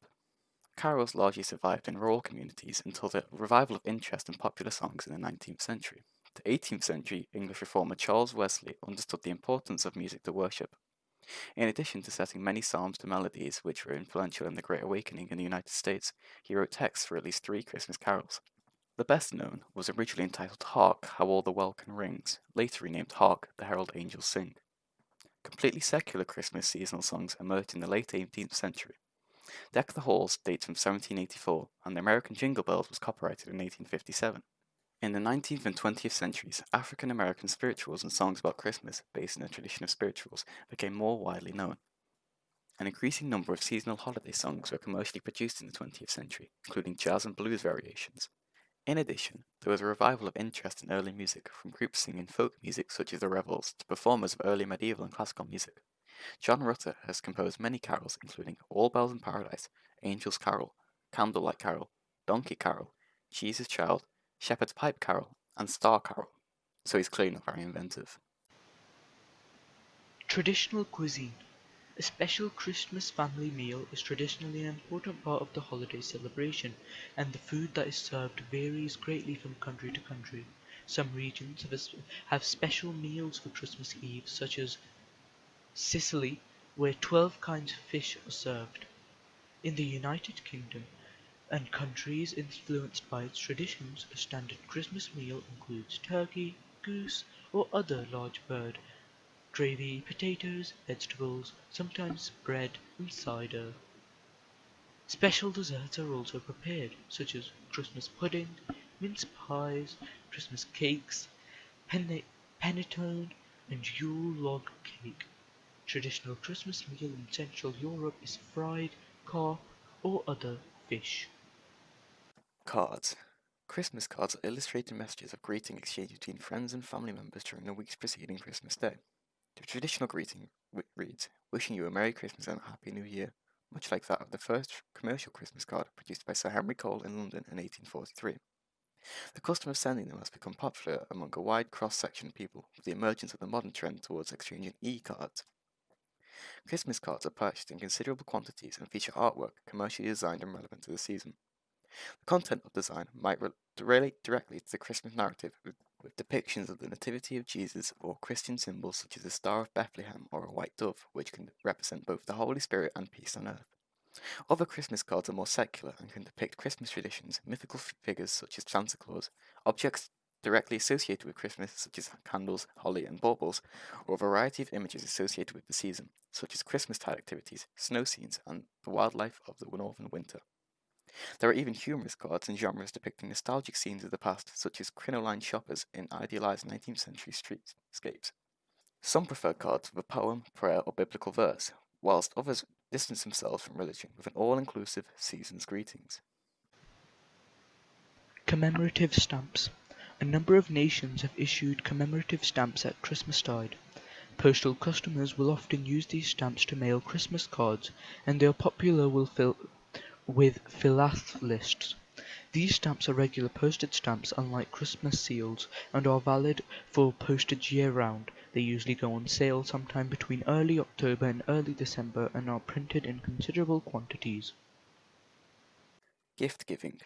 Speaker 2: Carols largely survived in rural communities until the revival of interest in popular songs in the 19th century. The 18th century English reformer Charles Wesley understood the importance of music to worship. In addition to setting many psalms to melodies which were influential in the Great Awakening in the United States, he wrote texts for at least 3 Christmas carols. The best known was originally entitled Hark, How All the Welkin Rings, later renamed Hark, the Herald Angels Sing. Completely secular Christmas seasonal songs emerged in the late 18th century. Deck the Halls dates from 1784, and the American Jingle Bells was copyrighted in 1857. In the 19th and 20th centuries, African American spirituals and songs about Christmas, based in the tradition of spirituals, became more widely known. An increasing number of seasonal holiday songs were commercially produced in the 20th century, including jazz and blues variations. In addition, there was a revival of interest in early music, from groups singing folk music such as the Revels to performers of early medieval and classical music. John Rutter has composed many carols, including All Bells in Paradise, Angel's Carol, Candlelight Carol, Donkey Carol, Jesus Child, Shepherd's Pipe Carol, and Star Carol, so he's clearly not very inventive.
Speaker 1: Traditional cuisine. A special Christmas family meal is traditionally an important part of the holiday celebration, and the food that is served varies greatly from country to country. Some regions have special meals for Christmas Eve, such as Sicily, where 12 kinds of fish are served. In the United Kingdom and countries influenced by its traditions, a standard Christmas meal includes turkey, goose, or other large bird, gravy, potatoes, vegetables, sometimes bread and cider. Special desserts are also prepared, such as Christmas pudding, mince pies, Christmas cakes, panettone, and Yule log cake. Traditional Christmas meal in Central Europe is fried carp or other fish.
Speaker 2: Cards. Christmas cards are illustrated messages of greeting exchanged between friends and family members during the weeks preceding Christmas Day. The traditional greeting reads, "Wishing you a Merry Christmas and a Happy New Year," much like that of the first commercial Christmas card produced by Sir Henry Cole in London in 1843. The custom of sending them has become popular among a wide cross-section of people with the emergence of the modern trend towards exchanging e-cards. Christmas cards are purchased in considerable quantities and feature artwork commercially designed and relevant to the season. The content of design might relate directly to the Christmas narrative with depictions of the Nativity of Jesus or Christian symbols such as the Star of Bethlehem or a white dove, which can represent both the Holy Spirit and peace on earth. Other Christmas cards are more secular and can depict Christmas traditions, mythical figures such as Santa Claus, objects directly associated with Christmas such as candles, holly, and baubles, or a variety of images associated with the season, such as Christmastide activities, snow scenes, and the wildlife of the northern winter. There are even humorous cards and genres depicting nostalgic scenes of the past, such as crinoline shoppers in idealized 19th century streetscapes. Some prefer cards with a poem, prayer, or biblical verse, whilst others distance themselves from religion with an all-inclusive season's greetings.
Speaker 1: Commemorative stamps. A number of nations have issued commemorative stamps at Christmastide. Postal customers will often use these stamps to mail Christmas cards, and they are popular with philatelists. These stamps are regular postage stamps unlike Christmas seals, and are valid for postage year-round. They usually go on sale sometime between early October and early December and are printed in considerable quantities.
Speaker 2: Gift giving.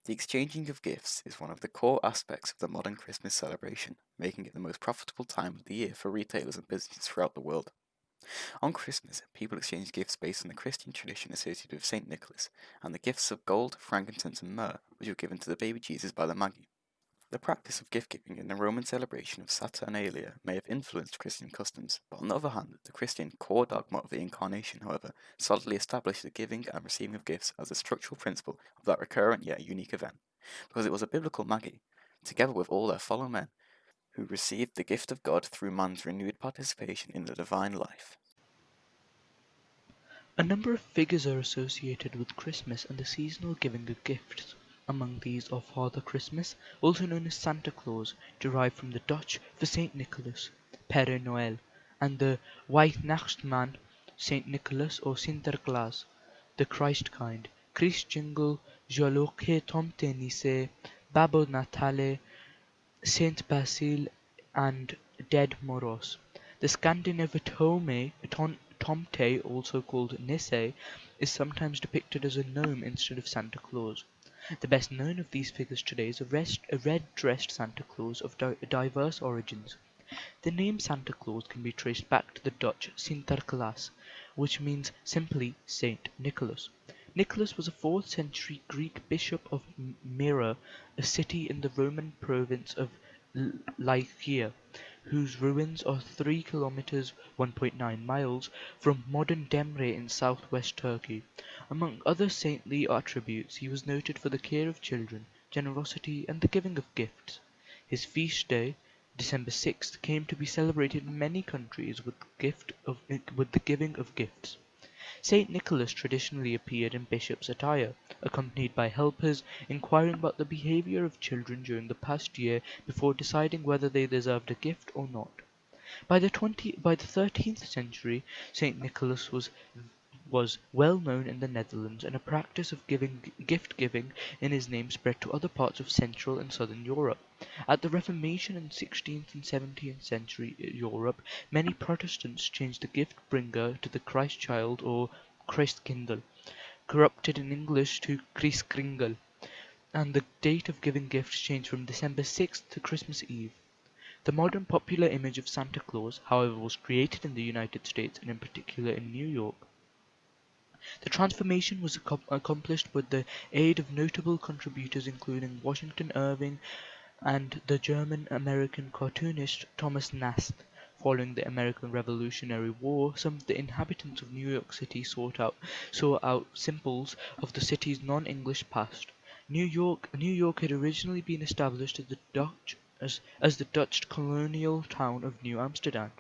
Speaker 2: The exchanging of gifts is one of the core aspects of the modern Christmas celebration, making it the most profitable time of the year for retailers and businesses throughout the world. On Christmas, people exchange gifts based on the Christian tradition associated with St. Nicholas, and the gifts of gold, frankincense, and myrrh, which were given to the baby Jesus by the Magi. The practice of gift giving in the Roman celebration of Saturnalia may have influenced Christian customs, but on the other hand, the Christian core dogma of the Incarnation, however, solidly established the giving and receiving of gifts as a structural principle of that recurrent yet unique event, because it was a biblical Magi, together with all their fellow men, who received the gift of God through man's renewed participation in the divine life.
Speaker 1: A number of figures are associated with Christmas and the seasonal giving of gifts. Among these are Father Christmas, also known as Santa Claus, derived from the Dutch for Saint Nicholas, Père Noël, and the Weihnachtsmann, Saint Nicholas or Sinterklaas, the Christ kind, Christjingle, Joloke Tomtenisse, Babbo Natale, Saint Basil, and Dead Moros. The Scandinavian Tomte, also called Nisse, is sometimes depicted as a gnome instead of Santa Claus. The best known of these figures today is a red-dressed Santa Claus of diverse origins. The name Santa Claus can be traced back to the Dutch Sinterklaas, which means simply Saint Nicholas. Nicholas was a 4th century Greek bishop of Myra, a city in the Roman province of Lycia, whose ruins are 3 kilometers (1.9 miles) from modern Demre in southwest Turkey. Among other saintly attributes, he was noted for the care of children, generosity, and the giving of gifts. His feast day, December 6th, came to be celebrated in many countries with the giving of gifts. Saint Nicholas traditionally appeared in bishop's attire, accompanied by helpers, inquiring about the behavior of children during the past year before deciding whether they deserved a gift or not. By the 13th century, Saint Nicholas was well known in the Netherlands, and a practice of gift giving in his name spread to other parts of Central and Southern Europe. At the Reformation in 16th and 17th century Europe, many Protestants changed the gift bringer to the Christ child or Christkindl, corrupted in English to Kriskringel, and the date of giving gifts changed from December 6th to Christmas Eve. The modern popular image of Santa Claus, however, was created in the United States and in particular in New York. The transformation was accomplished with the aid of notable contributors including Washington Irving and the German-American cartoonist Thomas Nast. Following the American Revolutionary War, some of the inhabitants of New York City saw out symbols of the city's non-English past. New York had originally been established as the Dutch colonial town of New Amsterdam,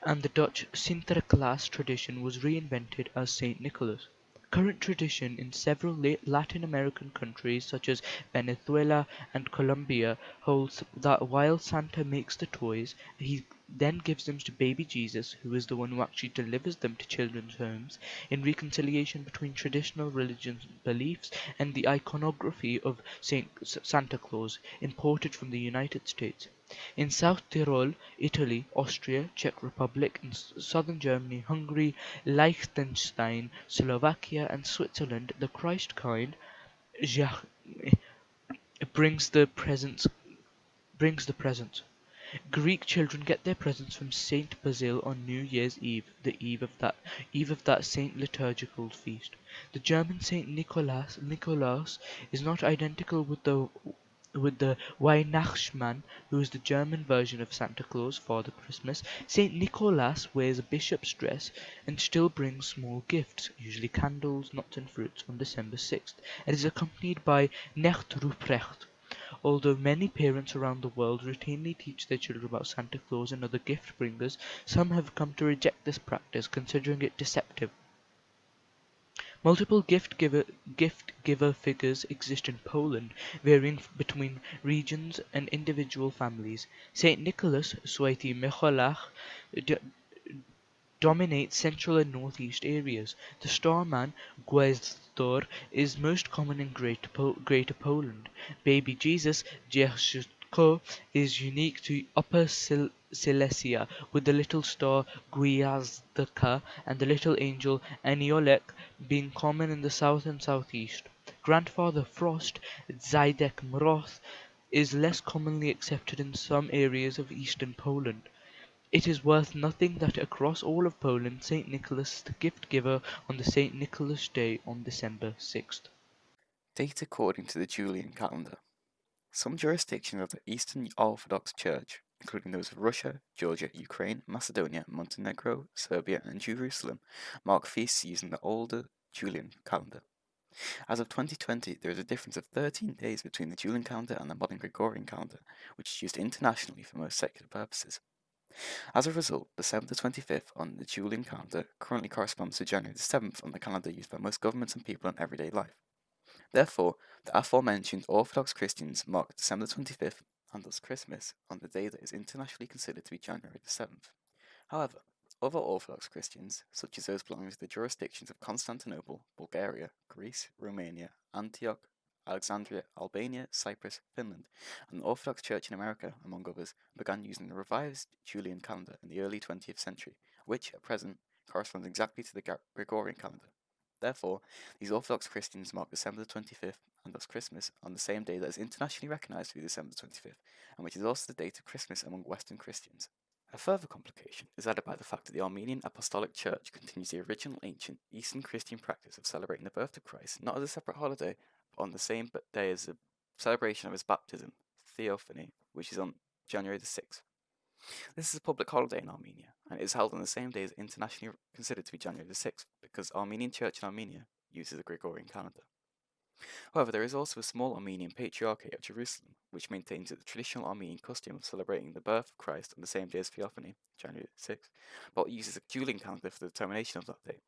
Speaker 1: and the Dutch Sinterklaas tradition was reinvented as Saint Nicholas. Current tradition in several Latin American countries such as Venezuela and Colombia holds that while Santa makes the toys, he then gives them to baby Jesus, who is the one who actually delivers them to children's homes, in reconciliation between traditional religious beliefs and the iconography of Santa Claus imported from the United States. In South Tyrol, Italy, Austria, Czech Republic, in southern Germany, Hungary, Liechtenstein, Slovakia, and Switzerland, the Christ kind brings the presents. Brings the present. Greek children get their presents from Saint Basil on New Year's Eve, the eve of that saint liturgical feast. The German Saint Nikolaus is not identical with the Weihnachtsmann, who is the German version of Santa Claus, Father Christmas. Saint Nicholas wears a bishop's dress and still brings small gifts, usually candles, nuts, and fruits, on December 6th, and is accompanied by Nacht Ruprecht. Although many parents around the world routinely teach their children about Santa Claus and other gift bringers, some have come to reject this practice, considering it deceptive. Multiple gift giver figures exist in Poland, varying between regions and individual families. Saint Nicholas, Święty Mikołaj, dominates central and northeast areas. The starman, Gwiazdor, is most common in Greater Poland. Baby Jesus, Dzieciątko, is unique to Upper Silesia, with the little star Gwiazdka and the little angel Aniolek being common in the south and southeast. Grandfather Frost, Zajek Mroz, is less commonly accepted in some areas of eastern Poland. It is worth noting that across all of Poland, Saint Nicholas is the gift giver on the Saint Nicholas Day on December 6th.
Speaker 2: Date according to the Julian calendar. Some jurisdictions of the Eastern Orthodox Church, including those of Russia, Georgia, Ukraine, Macedonia, Montenegro, Serbia, and Jerusalem, mark feasts using the older Julian calendar. As of 2020, there is a difference of 13 days between the Julian calendar and the modern Gregorian calendar, which is used internationally for most secular purposes. As a result, December 25th on the Julian calendar currently corresponds to January 7th on the calendar used by most governments and people in everyday life. Therefore, the aforementioned Orthodox Christians mark December 25th, and thus Christmas, on the day that is internationally considered to be January 7th. However, other Orthodox Christians, such as those belonging to the jurisdictions of Constantinople, Bulgaria, Greece, Romania, Antioch, Alexandria, Albania, Cyprus, Finland, and the Orthodox Church in America, among others, began using the revised Julian calendar in the early 20th century, which, at present, corresponds exactly to the Gregorian calendar. Therefore, these Orthodox Christians mark December 25th, and thus Christmas, on the same day that is internationally recognized to be December 25th, and which is also the date of Christmas among Western Christians. A further complication is added by the fact that the Armenian Apostolic Church continues the original ancient Eastern Christian practice of celebrating the birth of Christ not as a separate holiday, but on the same day as the celebration of his baptism, Theophany, which is on January the 6th. This is a public holiday in Armenia, and it is held on the same day as internationally considered to be January the 6th, because Armenian Church in Armenia uses a Gregorian calendar. However, there is also a small Armenian Patriarchate of Jerusalem, which maintains the traditional Armenian custom of celebrating the birth of Christ on the same day as Theophany, January 6th, but uses a Julian calendar for the determination of that day.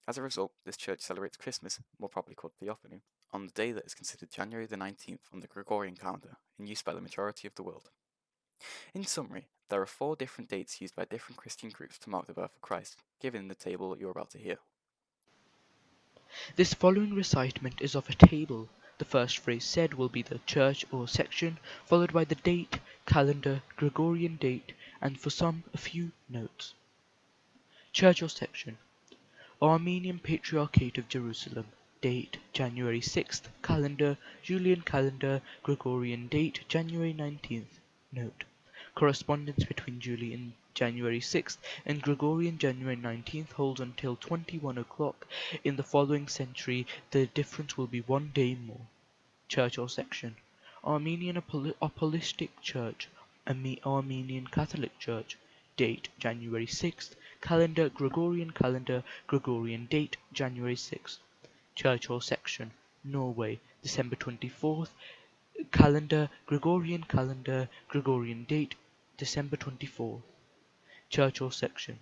Speaker 2: As a result, this church celebrates Christmas, more properly called Theophany, on the day that is considered January the 19th on the Gregorian calendar, in use by the majority of the world. In summary, there are 4 different dates used by different Christian groups to mark the birth of Christ, given in the table that you're about to hear.
Speaker 1: This following recitement is of a table. The first phrase said will be the church or section, followed by the date, calendar, Gregorian date, and for some, a few notes. Church or section. Armenian Patriarchate of Jerusalem. Date January 6th. Calendar Julian calendar. Gregorian date January 19th. Note: correspondence between Julian January 6th and Gregorian January 19th holds until 21 o'clock. In the following century, the difference will be 1 day more. Church or section. Armenian Apostolic Church. Armenian Catholic Church. Date January 6th. Calendar Gregorian date January 6th. Church or section. Norway, December 24th. Calendar Gregorian date December 24th. Church or section.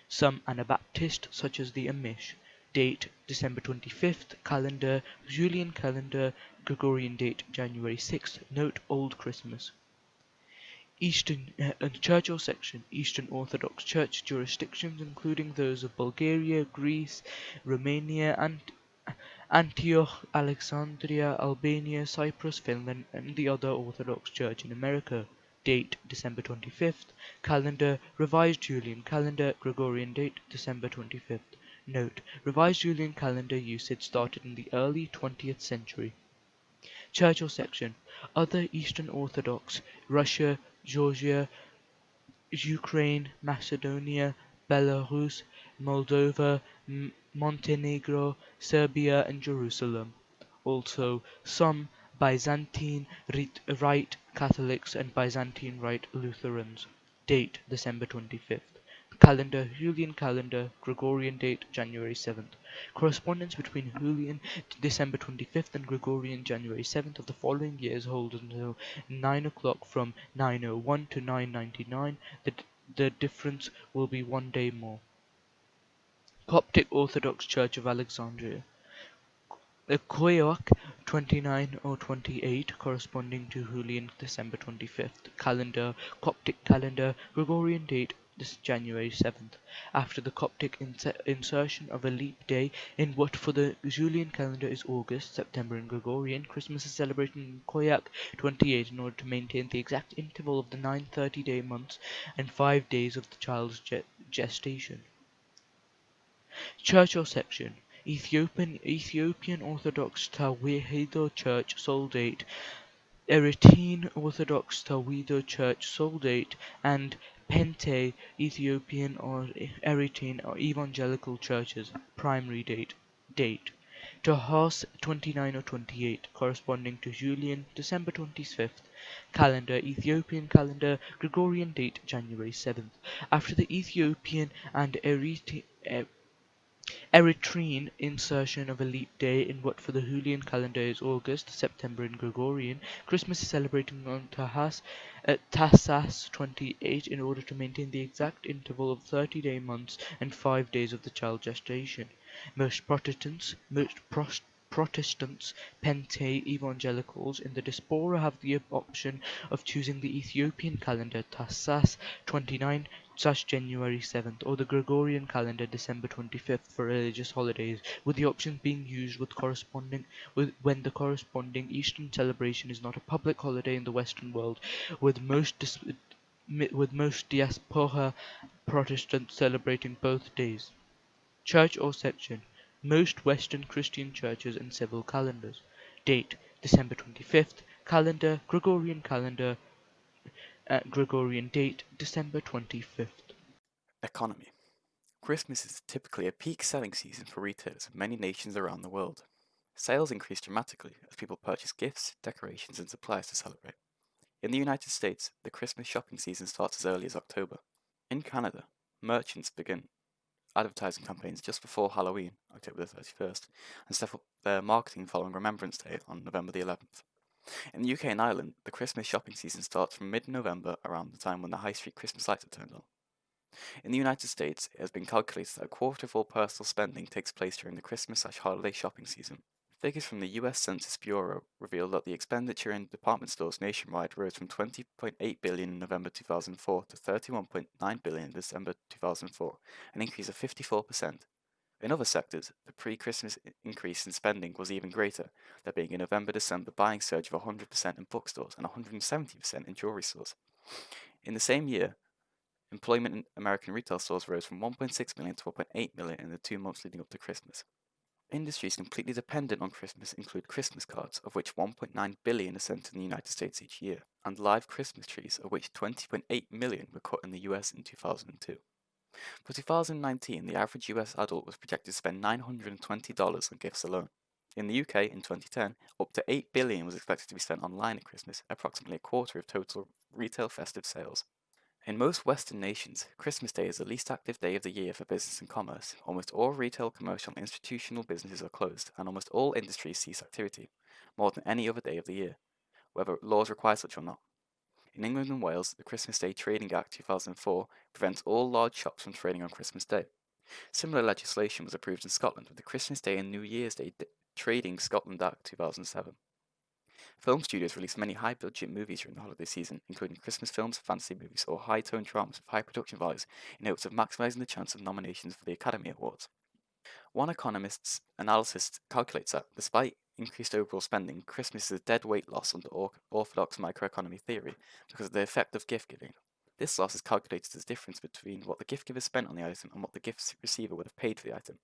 Speaker 1: Some Anabaptist, such as the Amish. Date December 25th. Calendar Julian calendar Gregorian date January 6th. Note Old Christmas. Eastern Church or section. Eastern Orthodox Church jurisdictions, including those of Bulgaria, Greece, Romania, Antioch, Alexandria, Albania, Cyprus, Finland, and the other Orthodox Church in America. date December 25th. Calendar, revised Julian calendar, Gregorian date December 25th. Note: revised Julian calendar usage started in the early 20th century. Church or section: Other Eastern Orthodox, Russia, Georgia, Ukraine, Macedonia, Belarus, Moldova, Montenegro, Serbia and Jerusalem. Also some Byzantine Rite Catholics and Byzantine Rite Lutherans. Date December 25th. Calendar: Julian calendar, Gregorian date January 7th. Correspondence between Julian December 25th and Gregorian January 7th of the following years holds until 9 o'clock from 9:01 to 9:99. The difference will be 1 day more. Coptic Orthodox Church of Alexandria. Koyok 29 or 28, corresponding to Julian December 25th. Calendar: Coptic calendar, Gregorian date this January 7th. After the Coptic insertion of a leap day in what for the Julian calendar is August, September in Gregorian, Christmas is celebrated in Koyak 28 in order to maintain the exact interval of the 9 30-day months and 5 days of the child's gestation. Church or section: Ethiopian Orthodox Tawihedo Church Soldate, Eritrean Orthodox Tawido Church Soldate, and Pente Ethiopian or Eritrean or Evangelical Churches. Primary date. Tahas 29 or 28, corresponding to Julian December 25th. Calendar: Ethiopian calendar, Gregorian date January 7th. After the Ethiopian and Eritrean insertion of a leap day in what for the Julian calendar is August, September in Gregorian, Christmas is celebrated on Tassas 28 in order to maintain the exact interval of 30-day months and 5 days of the child gestation. Most Protestants, Pente Evangelicals in the diaspora have the option of choosing the Ethiopian calendar Tassas 29 January 7th or the Gregorian calendar December 25th for religious holidays, with the option being used when the corresponding Eastern celebration is not a public holiday in the Western world, with most diaspora Protestants celebrating both days. Church or section: Most Western Christian churches and civil calendars. Date December 25th. Calendar: Gregorian calendar. Gregorian date December 25th.
Speaker 2: Economy. Christmas is typically a peak selling season for retailers in many nations around the world. Sales increase dramatically as people purchase gifts, decorations, and supplies to celebrate. In the United States, the Christmas shopping season starts as early as October. In Canada, merchants begin advertising campaigns just before Halloween, October the 31st, and step up their marketing following Remembrance Day on November the 11th. In the UK and Ireland, the Christmas shopping season starts from mid-November, around the time when the high street Christmas lights are turned on. In the United States, it has been calculated that a quarter of all personal spending takes place during the Christmas/holiday shopping season. Figures from the US Census Bureau reveal that the expenditure in department stores nationwide rose from $20.8 billion in November 2004 to $31.9 billion in December 2004, an increase of 54%. In other sectors, the pre-Christmas increase in spending was even greater, there being a November-December buying surge of 100% in bookstores and 170% in jewelry stores. In the same year, employment in American retail stores rose from 1.6 million to 1.8 million in the 2 months leading up to Christmas. Industries completely dependent on Christmas include Christmas cards, of which 1.9 billion are sent in the United States each year, and live Christmas trees, of which 20.8 million were cut in the US in 2002. For 2019, the average US adult was projected to spend $920 on gifts alone. In the UK, in 2010, up to $8 billion was expected to be spent online at Christmas, approximately a quarter of total retail festive sales. In most Western nations, Christmas Day is the least active day of the year for business and commerce. Almost all retail, commercial, and institutional businesses are closed, and almost all industries cease activity, more than any other day of the year, whether laws require such or not. In England and Wales, the Christmas Day Trading Act 2004 prevents all large shops from trading on Christmas Day. Similar legislation was approved in Scotland with the Christmas Day and New Year's Day Trading Scotland Act 2007. Film studios release many high-budget movies during the holiday season, including Christmas films, fantasy movies, or high-tone dramas with high production values in hopes of maximizing the chance of nominations for the Academy Awards. One economist's analysis calculates that, despite increased overall spending, Christmas is a dead weight loss under orthodox microeconomy theory because of the effect of gift giving. This loss is calculated as the difference between what the gift giver spent on the item and what the gift receiver would have paid for the item.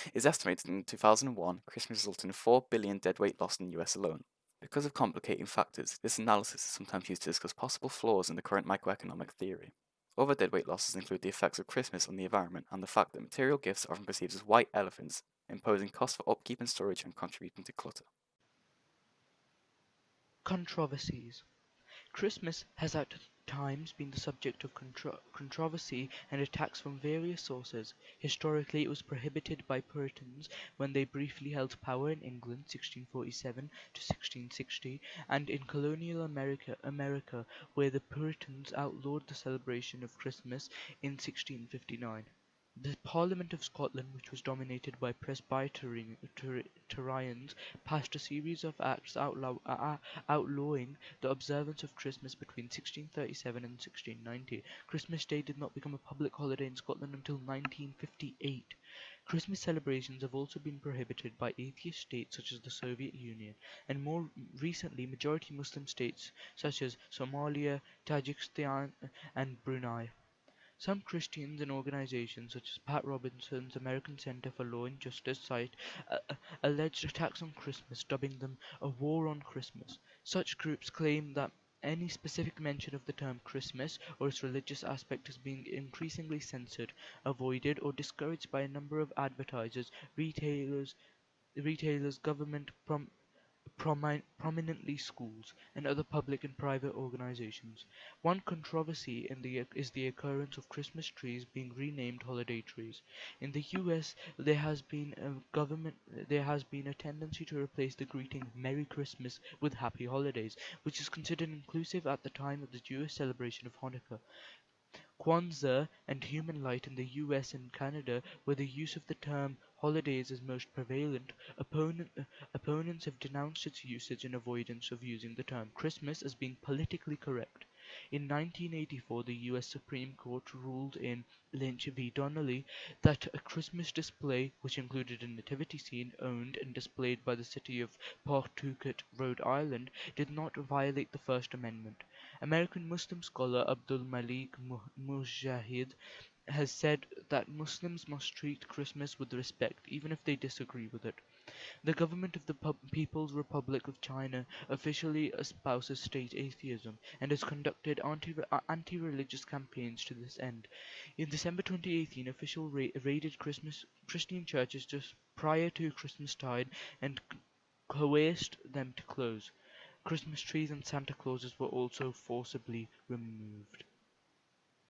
Speaker 2: It is estimated in 2001 Christmas resulted in a 4 billion deadweight loss in the US alone. Because of complicating factors, this analysis is sometimes used to discuss possible flaws in the current microeconomic theory. Other deadweight losses include the effects of Christmas on the environment and the fact that material gifts are often perceived as white elephants, imposing costs for upkeep and storage and contributing to clutter.
Speaker 1: Controversies. Christmas has at times been the subject of controversy and attacks from various sources. Historically, it was prohibited by Puritans when they briefly held power in England (1647 to 1660) and in colonial America, where the Puritans outlawed the celebration of Christmas in 1659. The Parliament of Scotland, which was dominated by Presbyterians, passed a series of acts outlawing the observance of Christmas between 1637 and 1690. Christmas Day did not become a public holiday in Scotland until 1958. Christmas celebrations have also been prohibited by atheist states such as the Soviet Union, and more recently majority Muslim states such as Somalia, Tajikistan, and Brunei. Some Christians and organizations such as Pat Robinson's American Center for Law and Justice cite alleged attacks on Christmas, dubbing them a war on Christmas. Such groups claim that any specific mention of the term Christmas or its religious aspect is being increasingly censored, avoided, or discouraged by a number of advertisers, retailers, government, prominently schools, and other public and private organizations. One controversy is the occurrence of Christmas trees being renamed holiday trees. In the US, there has been a tendency to replace the greeting Merry Christmas with Happy Holidays, which is considered inclusive at the time of the Jewish celebration of Hanukkah. Kwanzaa and human light in the US and Canada, where the use of the term holidays is most prevalent, opponents have denounced its usage and avoidance of using the term Christmas as being politically correct. In 1984, the US Supreme Court ruled in Lynch v. Donnelly that a Christmas display, which included a nativity scene owned and displayed by the city of Pawtucket, Rhode Island, did not violate the First Amendment. American Muslim scholar Abdul Malik Mujahid has said that Muslims must treat Christmas with respect even if they disagree with it. The government of the People's Republic of China officially espouses state atheism and has conducted anti-religious campaigns to this end. In December 2018, officials raided Christian churches just prior to Christmastide and coerced them to close. Christmas trees and Santa Clauses were also forcibly removed.